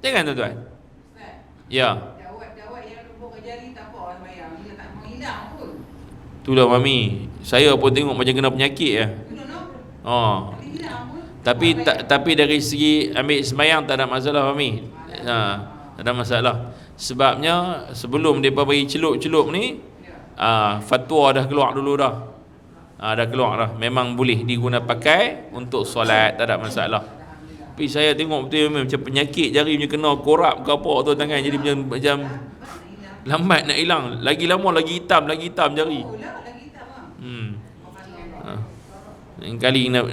Jangan tuan-tuan. Ya. Dawat yang lumpur ke jari tak apa sembahyang. Dia tak menghilang pun. Itulah mami. Saya pun tengok macam kena penyakit ya. Oh. Tapi dari segi ambil sembahyang tak ada masalah mami. Tak ada masalah. Sebabnya sebelum mereka bagi celup-celup ni, fatwa dah keluar dulu dah. Dah keluar dah. Memang boleh diguna pakai untuk solat, tak ada masalah. Tapi saya tengok betul macam penyakit jari punya kena korap ke apa tu tangan, jadi macam lambat nak hilang. Lagi lama lagi hitam jari. Lain kali nak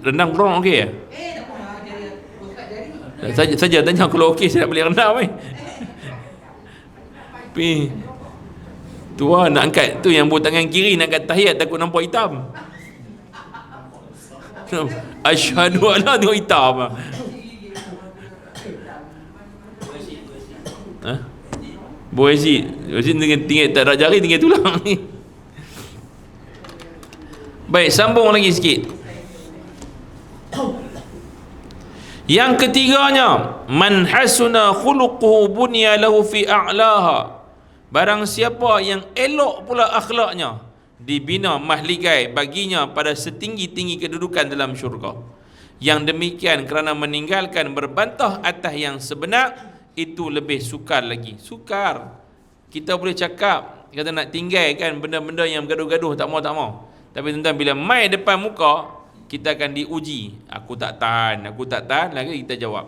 rendang kurang okey ya? Saja tanya kalau okey saya nak beli rendang Tapi tu nak angkat tu yang buat tangan kiri nak angkat tahiyat takut nampak hitam. Asyhadu alla tengok hitam lah. Ha? Boezi tinggal tak ada jari, tinggal tulang ni. Baik, sambung lagi sikit. Yang ketiganya, man hasuna khuluquhu bunya lahu fi a'laha. Barang siapa yang elok pula akhlaknya, dibina mahligai baginya pada setinggi-tinggi kedudukan dalam syurga. Yang demikian kerana meninggalkan berbantah atas yang sebenar, itu lebih sukar lagi. Sukar. Kita boleh cakap, kata nak tinggalkan benda-benda yang gaduh-gaduh, tak mau. Tapi tuan-tuan, bila mai depan muka, kita akan diuji. Aku tak tahan, lagi kita jawab.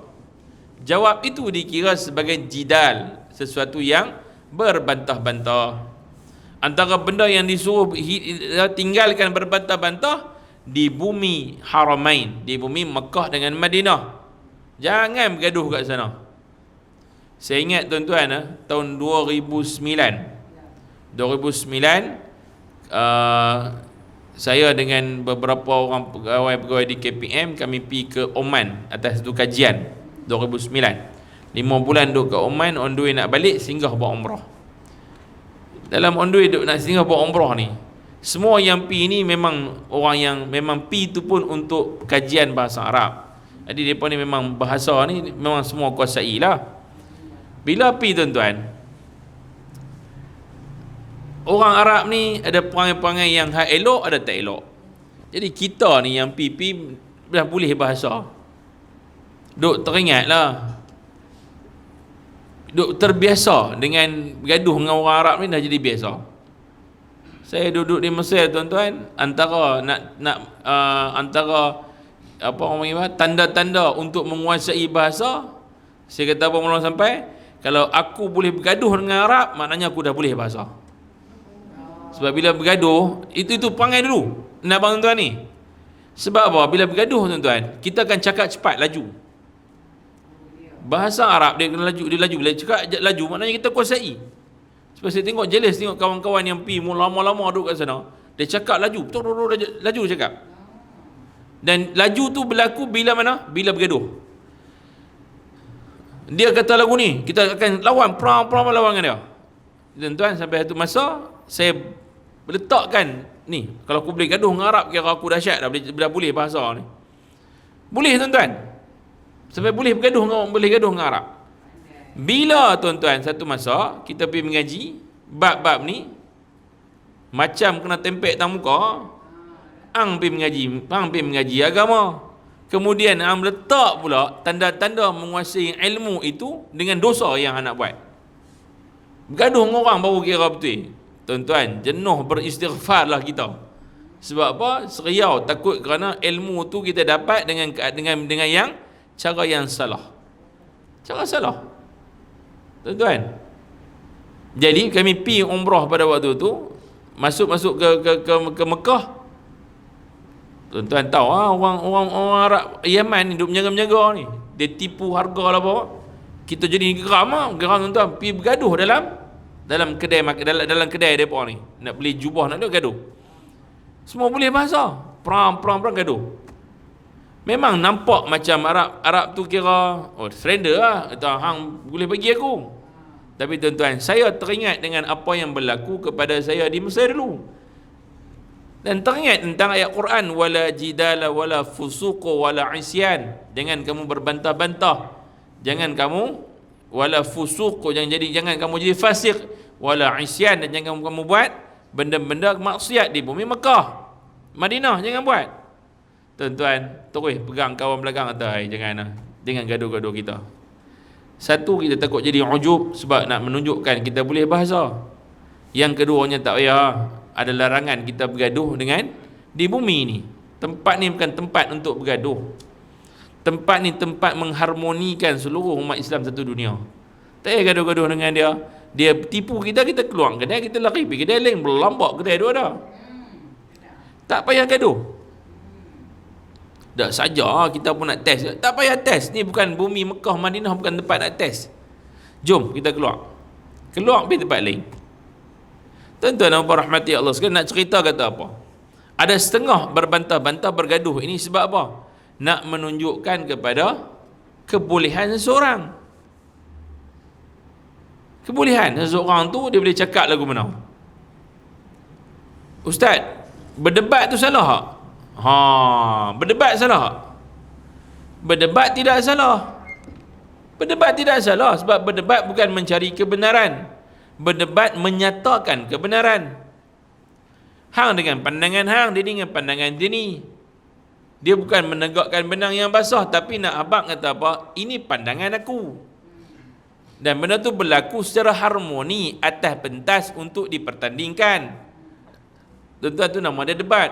Jawab itu dikira sebagai jidal, sesuatu yang berbantah-bantah. Antara benda yang disuruh tinggalkan berbantah-bantah di bumi Haramain, di bumi Mekah dengan Madinah. Jangan bergaduh kat sana. Saya ingat tuan-tuan, tahun 2009 saya dengan beberapa orang pegawai di KPM, kami pergi ke Oman atas satu kajian 2009. 5 bulan duduk ke Oman, on the way nak balik, singgah buat umrah. Dalam on the way nak singgah buat umrah ni, semua yang pergi ni memang orang yang memang pergi tu pun untuk kajian bahasa Arab. Jadi mereka ni memang bahasa ni memang semua kuasai lah. Bila pergi tuan-tuan, orang Arab ni ada perangai-perangai yang hak elok, ada tak elok. Jadi kita ni yang pipi dah boleh bahasa, duk teringat lah, duk terbiasa dengan bergaduh dengan orang Arab ni, dah jadi biasa. Saya duduk di Mesir tuan-tuan, antara apa orang panggil, tanda-tanda untuk menguasai bahasa. Saya kata apa malam sampai, kalau aku boleh bergaduh dengan Arab, maknanya aku dah boleh bahasa. Sebab bila bergaduh, itu perangai dulu nak abang tuan-tuan ni. Sebab apa? Bila bergaduh tuan-tuan, kita akan cakap cepat, laju. Bahasa Arab dia kena laju, dia cakap laju, maknanya kita kuasai. Sebab saya tengok jealous, tengok kawan-kawan yang pergi lama-lama duduk kat sana, dia cakap laju, laju cakap. Dan laju tu berlaku bila mana? Bila bergaduh. Dia kata lagu ni, kita akan lawan, perang lawan dengan dia. Tuan-tuan, sampai satu masa saya letakkan ni, kalau aku boleh gaduh dengan Arab, kira aku dahsyat dah, boleh bahasa ni. Boleh tuan-tuan. Sampai boleh gaduh dengan Arab. Bila tuan-tuan satu masa kita pergi mengaji bab-bab ni, macam kena tempek tang muka, ang pergi mengaji agama. Kemudian ang letak pula tanda-tanda menguasai ilmu itu dengan dosa yang anak buat. Bergaduh dengan orang baru kira betul. Tuan-tuan, jenuh beristighfarlah kita. Sebab apa? Seriau takut kerana ilmu tu kita dapat dengan yang cara yang salah. Cara salah. Tuan-tuan. Jadi kami pergi umrah pada waktu tu, masuk ke Mekah. Tuan-tuan tahu orang Arab Yaman ni duk menjaga-menjaga ni. Dia tipu harga lah apa. Kita jadi geram tuan-tuan, pergi bergaduh dalam kedai dalam kedai depa ni. Nak beli jubah, nak gaduh. Semua boleh bahasa. Perang gaduh. Memang nampak macam Arab tu kira surrender lah. Kata hang boleh bagi aku. Tapi tuan-tuan, saya teringat dengan apa yang berlaku kepada saya di Mesir dulu. Dan teringat tentang ayat Quran, wala jidala wala fusuqa wala isyan. Jangan kamu berbantah-bantah. Jangan kamu wala fusuq, jangan kamu jadi fasik, wala isyan, dan jangan kamu buat benda-benda maksiat di bumi Mekah, Madinah, jangan buat. Tuan-tuan, terus pegang kawan belakang kata, jangan gaduh-gaduh kita. Satu, kita takut jadi ujub sebab nak menunjukkan kita boleh bahasa. Yang keduanya, tak payah ada larangan kita bergaduh dengan di bumi ni. Tempat ni bukan tempat untuk bergaduh. Tempat ni tempat mengharmonikan seluruh umat Islam satu dunia. Tak payah gaduh-gaduh dengan dia. Dia tipu kita keluar kedai, kita lari pergi kedai lain, berlambak kedai dua dah. Tak payah gaduh. Tak saja kita pun nak test. Tak payah test. Ni bukan bumi Mekah Madinah, bukan tempat nak test. Jom kita keluar pergi tempat lain. Tuan-tuan dan puan rahmati Allah sekalian, nak cerita kata apa? Ada setengah berbantah-bantah bergaduh. Ini sebab apa? Nak menunjukkan kepada kebolehan seseorang. Kebolehan seseorang tu dia boleh cakap lagu mana. Ustaz, berdebat tu salah tak? Berdebat salah tak? Berdebat tidak salah. Berdebat tidak salah sebab berdebat bukan mencari kebenaran. Berdebat menyatakan kebenaran. Hang dengan pandangan hang, dia dengan pandangan dia ni. Dia bukan menegakkan benang yang basah, tapi nak abang kata apa? Ini pandangan aku. Dan benda tu berlaku secara harmoni atas pentas untuk dipertandingkan. Tuan-tuan, tu nama dia debat.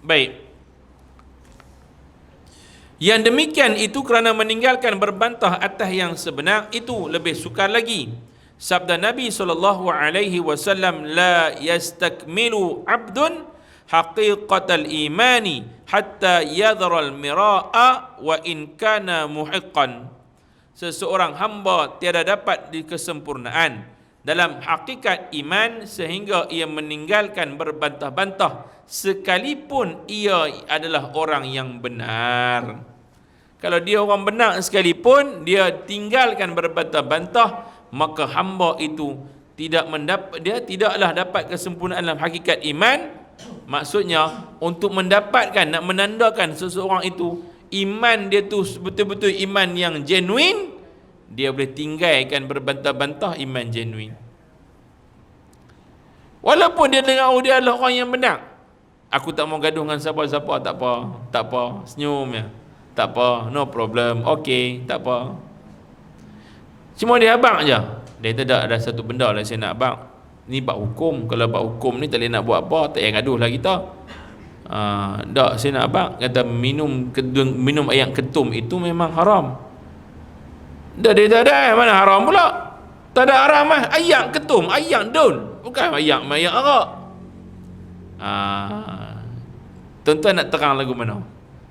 Baik. Yang demikian itu kerana meninggalkan berbantah atas yang sebenar itu lebih sukar lagi. Sabda Nabi SAW, la yastakmilu abdun haqiqatal imani hatta yadhral mira'a wa in kana muhiqqan. Seseorang hamba tiada dapat dikesempurnaan dalam hakikat iman sehingga ia meninggalkan berbantah-bantah sekalipun ia adalah orang yang benar. Kalau dia orang benar sekalipun dia tinggalkan berbantah-bantah, maka hamba itu dia tidaklah dapat kesempurnaan dalam hakikat iman. Maksudnya untuk mendapatkan, nak menandakan seseorang itu iman dia tu betul-betul iman yang genuine, dia boleh tinggalkan berbantah-bantah iman genuine. Walaupun dia dengar dia adalah orang yang benar. Aku tak mau gaduh dengan siapa-siapa, tak apa, senyum je. Tak apa, no problem, okey, tak apa. Cuma dia abang je. Dia tak ada satu benda lah saya nak abang. Ni bab hukum, kalau bab hukum ni tak boleh nak buat apa, tak payah gaduh lah kita. Tak, saya nak abang kata minum air ketum itu memang haram. Dah dia tak ada, mana haram pula? Tak ada haram lah. Ayak ketum, ayak daun, bukan ayak arak. Tuan-tuan nak terang lagu mana?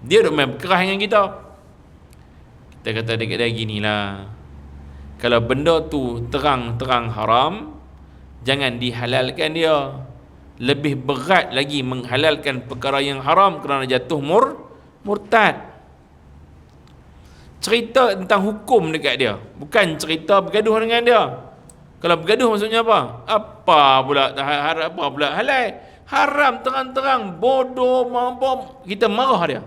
Dia duk main berkerah dengan kita. Kita kata dekat dia ginilah. Kalau benda tu terang-terang haram, jangan dihalalkan dia. Lebih berat lagi menghalalkan perkara yang haram kerana jatuh murtad. Cerita tentang hukum dekat dia, bukan cerita bergaduh dengan dia. Kalau bergaduh maksudnya apa? Apa pula halal? Haram terang-terang, bodoh, mampu, kita marah dia.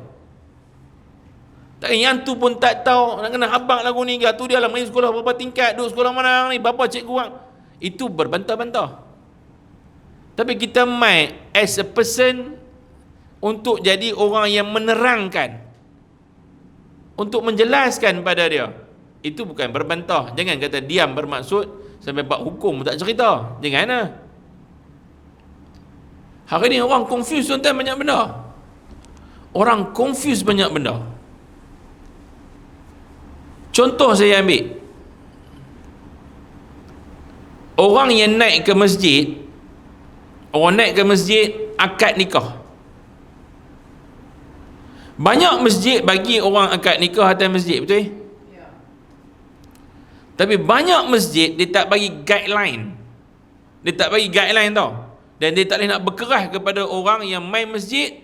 Tak, yang tu pun tak tahu, nak kena habaq lagu ni ke, tu dia lah main sekolah berapa tingkat, duduk sekolah mana ni, berapa cikgu orang. Itu berbantah-bantah. Tapi kita main as a person untuk jadi orang yang menerangkan, untuk menjelaskan pada dia. Itu bukan berbantah. Jangan kata diam bermaksud sampai bab hukum tak cerita. Jangan lah. Hari ni orang confuse tentang banyak benda. Orang confuse banyak benda. Contoh saya ambil. Orang yang naik ke masjid, akad nikah. Banyak masjid bagi orang akad nikah atas masjid, betul? Ya. Tapi banyak masjid dia tak bagi guideline. Dia tak bagi guideline tau. Dan dia tak boleh nak berkerah kepada orang yang main masjid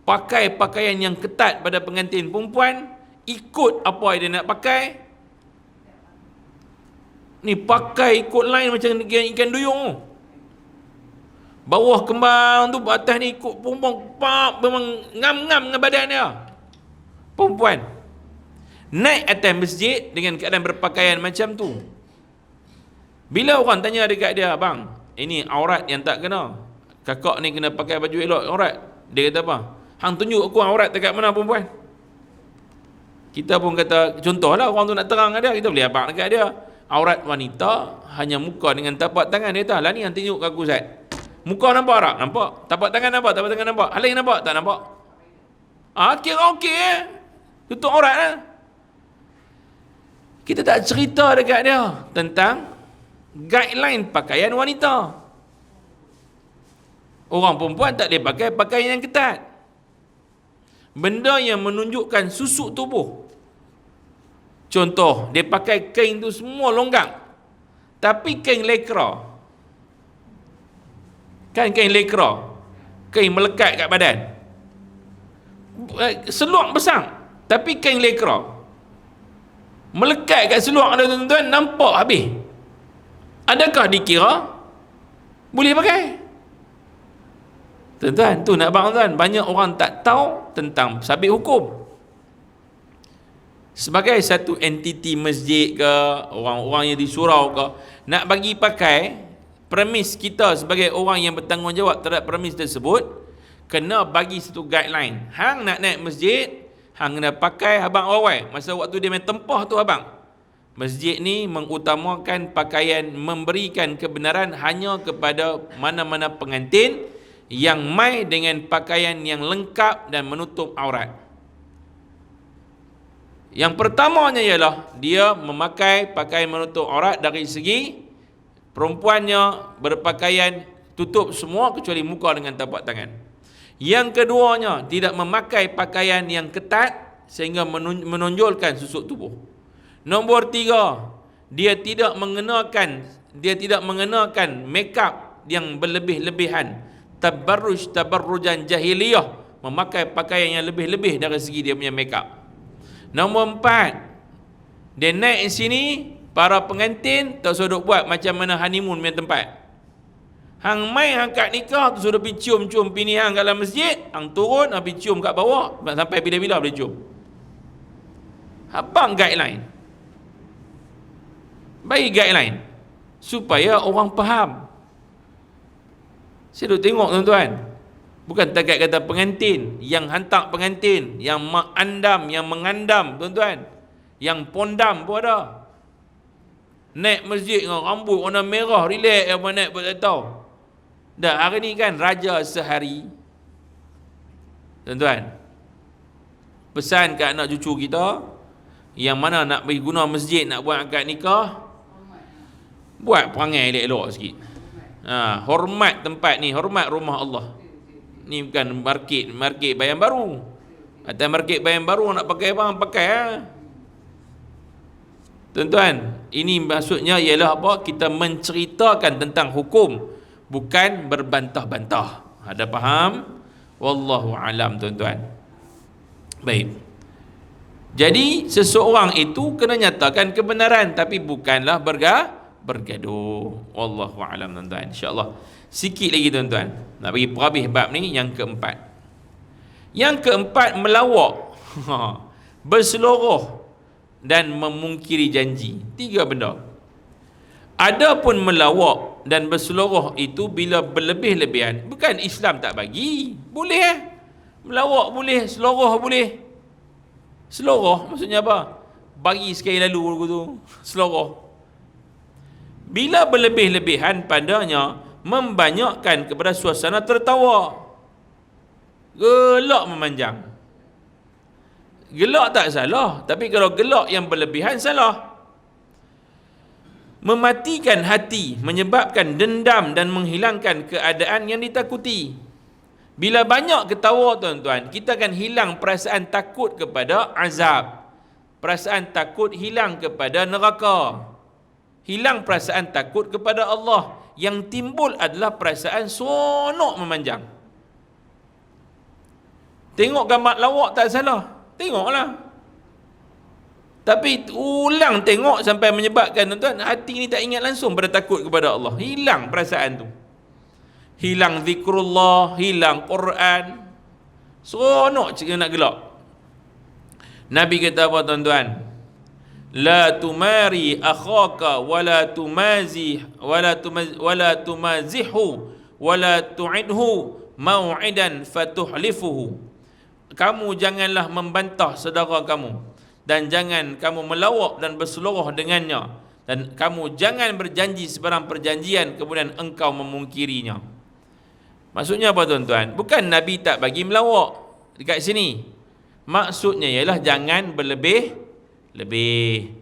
pakai pakaian yang ketat pada pengantin perempuan, ikut apa dia nak pakai. Ni pakai ikut line macam ikan duyung tu. Bawah kembang tu, atas ni ikut perempuan, memang ngam-ngam dengan badan dia. Perempuan naik atas masjid dengan keadaan berpakaian macam tu. Bila orang tanya dekat dia, bang, ini aurat yang tak kena, kakak ni kena pakai baju elok aurat, dia kata apa? Hang tunjuk aku aurat dekat mana perempuan. Kita pun kata, contohlah orang tu nak terang dia, kita boleh abang dekat dia, aurat wanita hanya muka dengan tapak tangan. Dia kata, lah ni hang tunjuk aku Zat, muka nampak tak? Nampak. Tapak tangan nampak? Tapak tangan nampak. Halai nampak? Tak nampak. Kira okey tutup aurat lah. Kita tak cerita dekat dia tentang guideline pakaian wanita. Orang perempuan tak boleh pakai pakaian yang ketat, benda yang menunjukkan susuk tubuh. Contoh, dia pakai kain tu semua longgang, tapi kain lekra. Kan kain lekra, kain melekat kat badan. Seluar besar, tapi kain lekra melekat kat seluar ada tuan-tuan, nampak habis. Adakah dikira boleh pakai? Tuan-tuan, tu nak bang tuan, banyak orang tak tahu tentang sabit hukum. Sebagai satu entiti masjid ke, orang-orang yang di surau ke, nak bagi pakai, premis kita sebagai orang yang bertanggungjawab terhadap premis tersebut, kena bagi satu guideline. Hang nak naik masjid, hang kena pakai abang awal. Masa waktu dia main tempah tu abang, masjid ni mengutamakan pakaian, memberikan kebenaran hanya kepada mana-mana pengantin yang mai dengan pakaian yang lengkap dan menutup aurat. Yang pertamanya ialah dia memakai pakaian menutup aurat dari segi perempuannya berpakaian tutup semua kecuali muka dengan tapak tangan. Yang keduanya, tidak memakai pakaian yang ketat sehingga menonjolkan susuk tubuh. Nombor 3, dia tidak mengenakan makeup yang berlebih-lebihan, tabarrujan jahiliyah, memakai pakaian yang lebih-lebih dari segi dia punya makeup. Nombor 4, dia naik sini, para pengantin tak suruh buat macam mana honeymoon punya tempat. Hang mai hang kat nikah tu suruh pergi cium-cium bini hang kat dalam masjid, hang turun hang pergi cium kat bawah, sampai bila-bila boleh cium. Abang guideline, bagi guideline supaya orang faham. Saya duk tengok tuan-tuan, bukan takat kata pengantin, yang hantar pengantin, yang mengandam, yang mengandam tuan-tuan, yang pondam pun ada. Naik masjid dengan rambut warna merah, relax yang naik pun tak tahu. Dah hari ni kan raja sehari. Tuan-tuan, pesan kat anak cucu kita yang mana nak pergi guna masjid, nak buat akad nikah, buat perangai elok-elok sikit. Hormat tempat ni, hormat rumah Allah. Ni bukan market Bayan Baru. Atas market Bayan Baru nak pakai apa, pakai Tuan-tuan, ini maksudnya ialah apa? Kita menceritakan tentang hukum, bukan berbantah-bantah. Ada faham? Wallahu alam tuan-tuan. Baik. Jadi seseorang itu kena nyatakan kebenaran, tapi bukanlah bergaduh. Wallahu alam tuan-tuan. InsyaAllah sikit lagi tuan-tuan, nak bagi perhabis bab ni. Yang keempat melawak, berseluruh dan memungkiri janji. 3 benda. Adapun melawak dan berseluruh itu bila berlebih-lebihan, bukan Islam tak bagi. Boleh melawak boleh, seluruh boleh. Seluruh maksudnya apa? Bagi sekali lalu tu, seluruh. Bila berlebih-lebihan padanya membanyakkan kepada suasana tertawa, gelak memanjang. Gelak tak salah, tapi kalau gelak yang berlebihan salah. Mematikan hati, menyebabkan dendam dan menghilangkan keadaan yang ditakuti. Bila banyak ketawa tuan-tuan, kita akan hilang perasaan takut kepada azab. Perasaan takut hilang kepada neraka. Hilang perasaan takut kepada Allah. Yang timbul adalah perasaan seronok memanjang. Tengok gambar lawak tak salah, tengoklah. Tapi ulang tengok sampai menyebabkan tuan-tuan hati ni tak ingat langsung pada takut kepada Allah. Hilang perasaan tu. Hilang zikrullah, hilang Quran. Seronok cakap nak gelak. Nabi kata apa tuan-tuan? La tumari akhaka wala tumazihu wala tu'idhu mau'idan fatuhlifuhu. Kamu janganlah membantah saudara kamu, dan jangan kamu melawak dan berseluruh dengannya, dan kamu jangan berjanji sebarang perjanjian kemudian engkau memungkirinya. Maksudnya apa tuan-tuan? Bukan Nabi tak bagi melawak dekat sini. Maksudnya ialah jangan berlebih-lebih.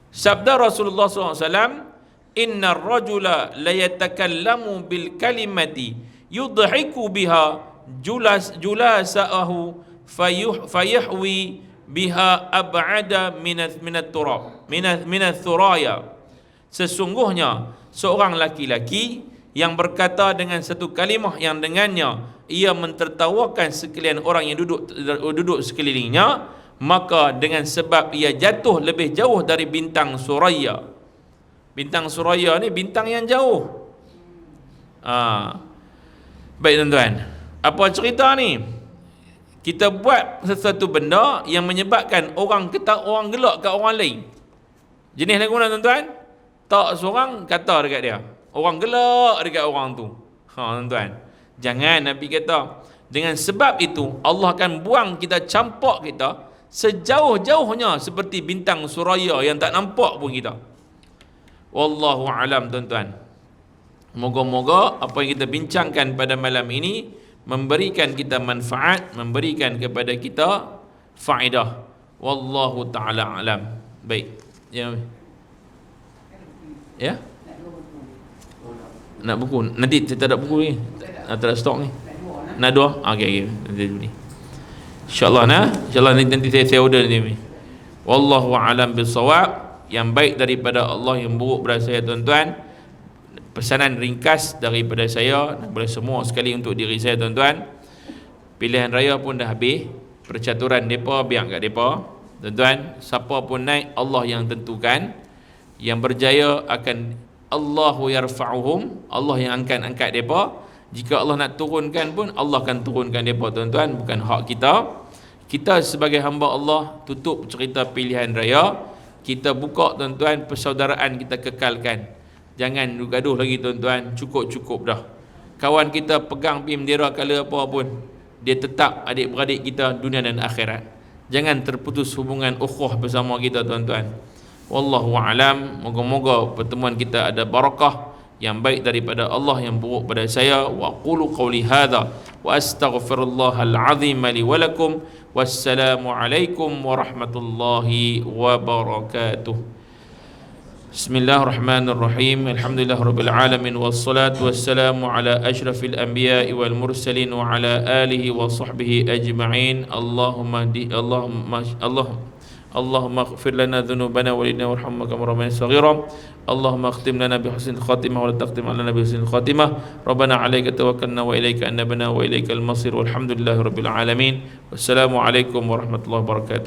Sabda Rasulullah SAW, inna rajula layatakallamu bil kalimati yudhiku biha julasa'ahu fayahwi biha ab'ada minat turab minat thuraya. Sesungguhnya seorang laki-laki yang berkata dengan satu kalimah yang dengannya ia mentertawakan sekalian orang yang duduk sekelilingnya, maka dengan sebab ia jatuh lebih jauh dari bintang Suraya. Bintang Suraya ni bintang yang jauh. Baik tuan-tuan, apa cerita ni? Kita buat sesuatu benda yang menyebabkan orang gelak kat orang lain. Jenis lagu mana tuan-tuan? Tak seorang kata dekat dia, orang gelak dekat orang tu. Tuan-tuan, jangan. Nabi kata, dengan sebab itu Allah akan buang kita, campak kita sejauh-jauhnya seperti bintang Suraya yang tak nampak pun kita. Wallahu alam tuan-tuan. Moga-moga apa yang kita bincangkan pada malam ini memberikan kita manfaat, memberikan kepada kita faedah. Wallahu ta'ala alam. Baik. Ya. Ya? Nak buku. Nanti kita tak ada buku ni. Tak ada stok ni. Nak dua? Okey. Nanti dulu ni. InsyaAllah nanti saya order ni. Wallahu alam bisawab. Yang baik daripada Allah, yang buruk daripada saya tuan-tuan. Pesanan ringkas daripada saya, daripada semua sekali untuk diri saya tuan-tuan. Pilihan raya pun dah habis, percaturan mereka biar kat mereka tuan-tuan. Siapa pun naik Allah yang tentukan. Yang berjaya akan Allahu yarfa'uhum, Allah yang angkat mereka. Jika Allah nak turunkan pun Allah akan turunkan mereka tuan-tuan, bukan hak kita. Kita sebagai hamba Allah tutup cerita pilihan raya. Kita buka tuan-tuan, persaudaraan kita kekalkan. Jangan gaduh lagi tuan-tuan, cukup dah. Kawan kita pegang pergi bendera kala apa pun, dia tetap adik-beradik kita dunia dan akhirat. Jangan terputus hubungan ukhuwah bersama kita tuan-tuan. Wallahu a'lam. Moga-moga pertemuan kita ada barakah, yang baik daripada Allah, yang buruk pada saya. Wa qulu qawli hadha wa astaghfirullahal azim li wa lakum. Wassalamu alaikum warahmatullahi wabarakatuh. Bismillahirrahmanirrahim. Alhamdulillah rabbil alamin, wassalatu wassalamu ala asyrafil anbiya'i wal mursalin wa ala alihi wa sahbihi ajma'in. Allahumma ighfir lana dhunubana walidina warhamna kama rabbayana saghira. Allahumma akhtim lana bi husnil khatimah wa la taqtim alana bi husnil khatimah. Rabbana 'alaika tawakkalna wa ilaika anabna wa ilaikal masir. Walhamdulillahi rabbil alamin. Wassalamu alaikum warahmatullahi wabarakatuh.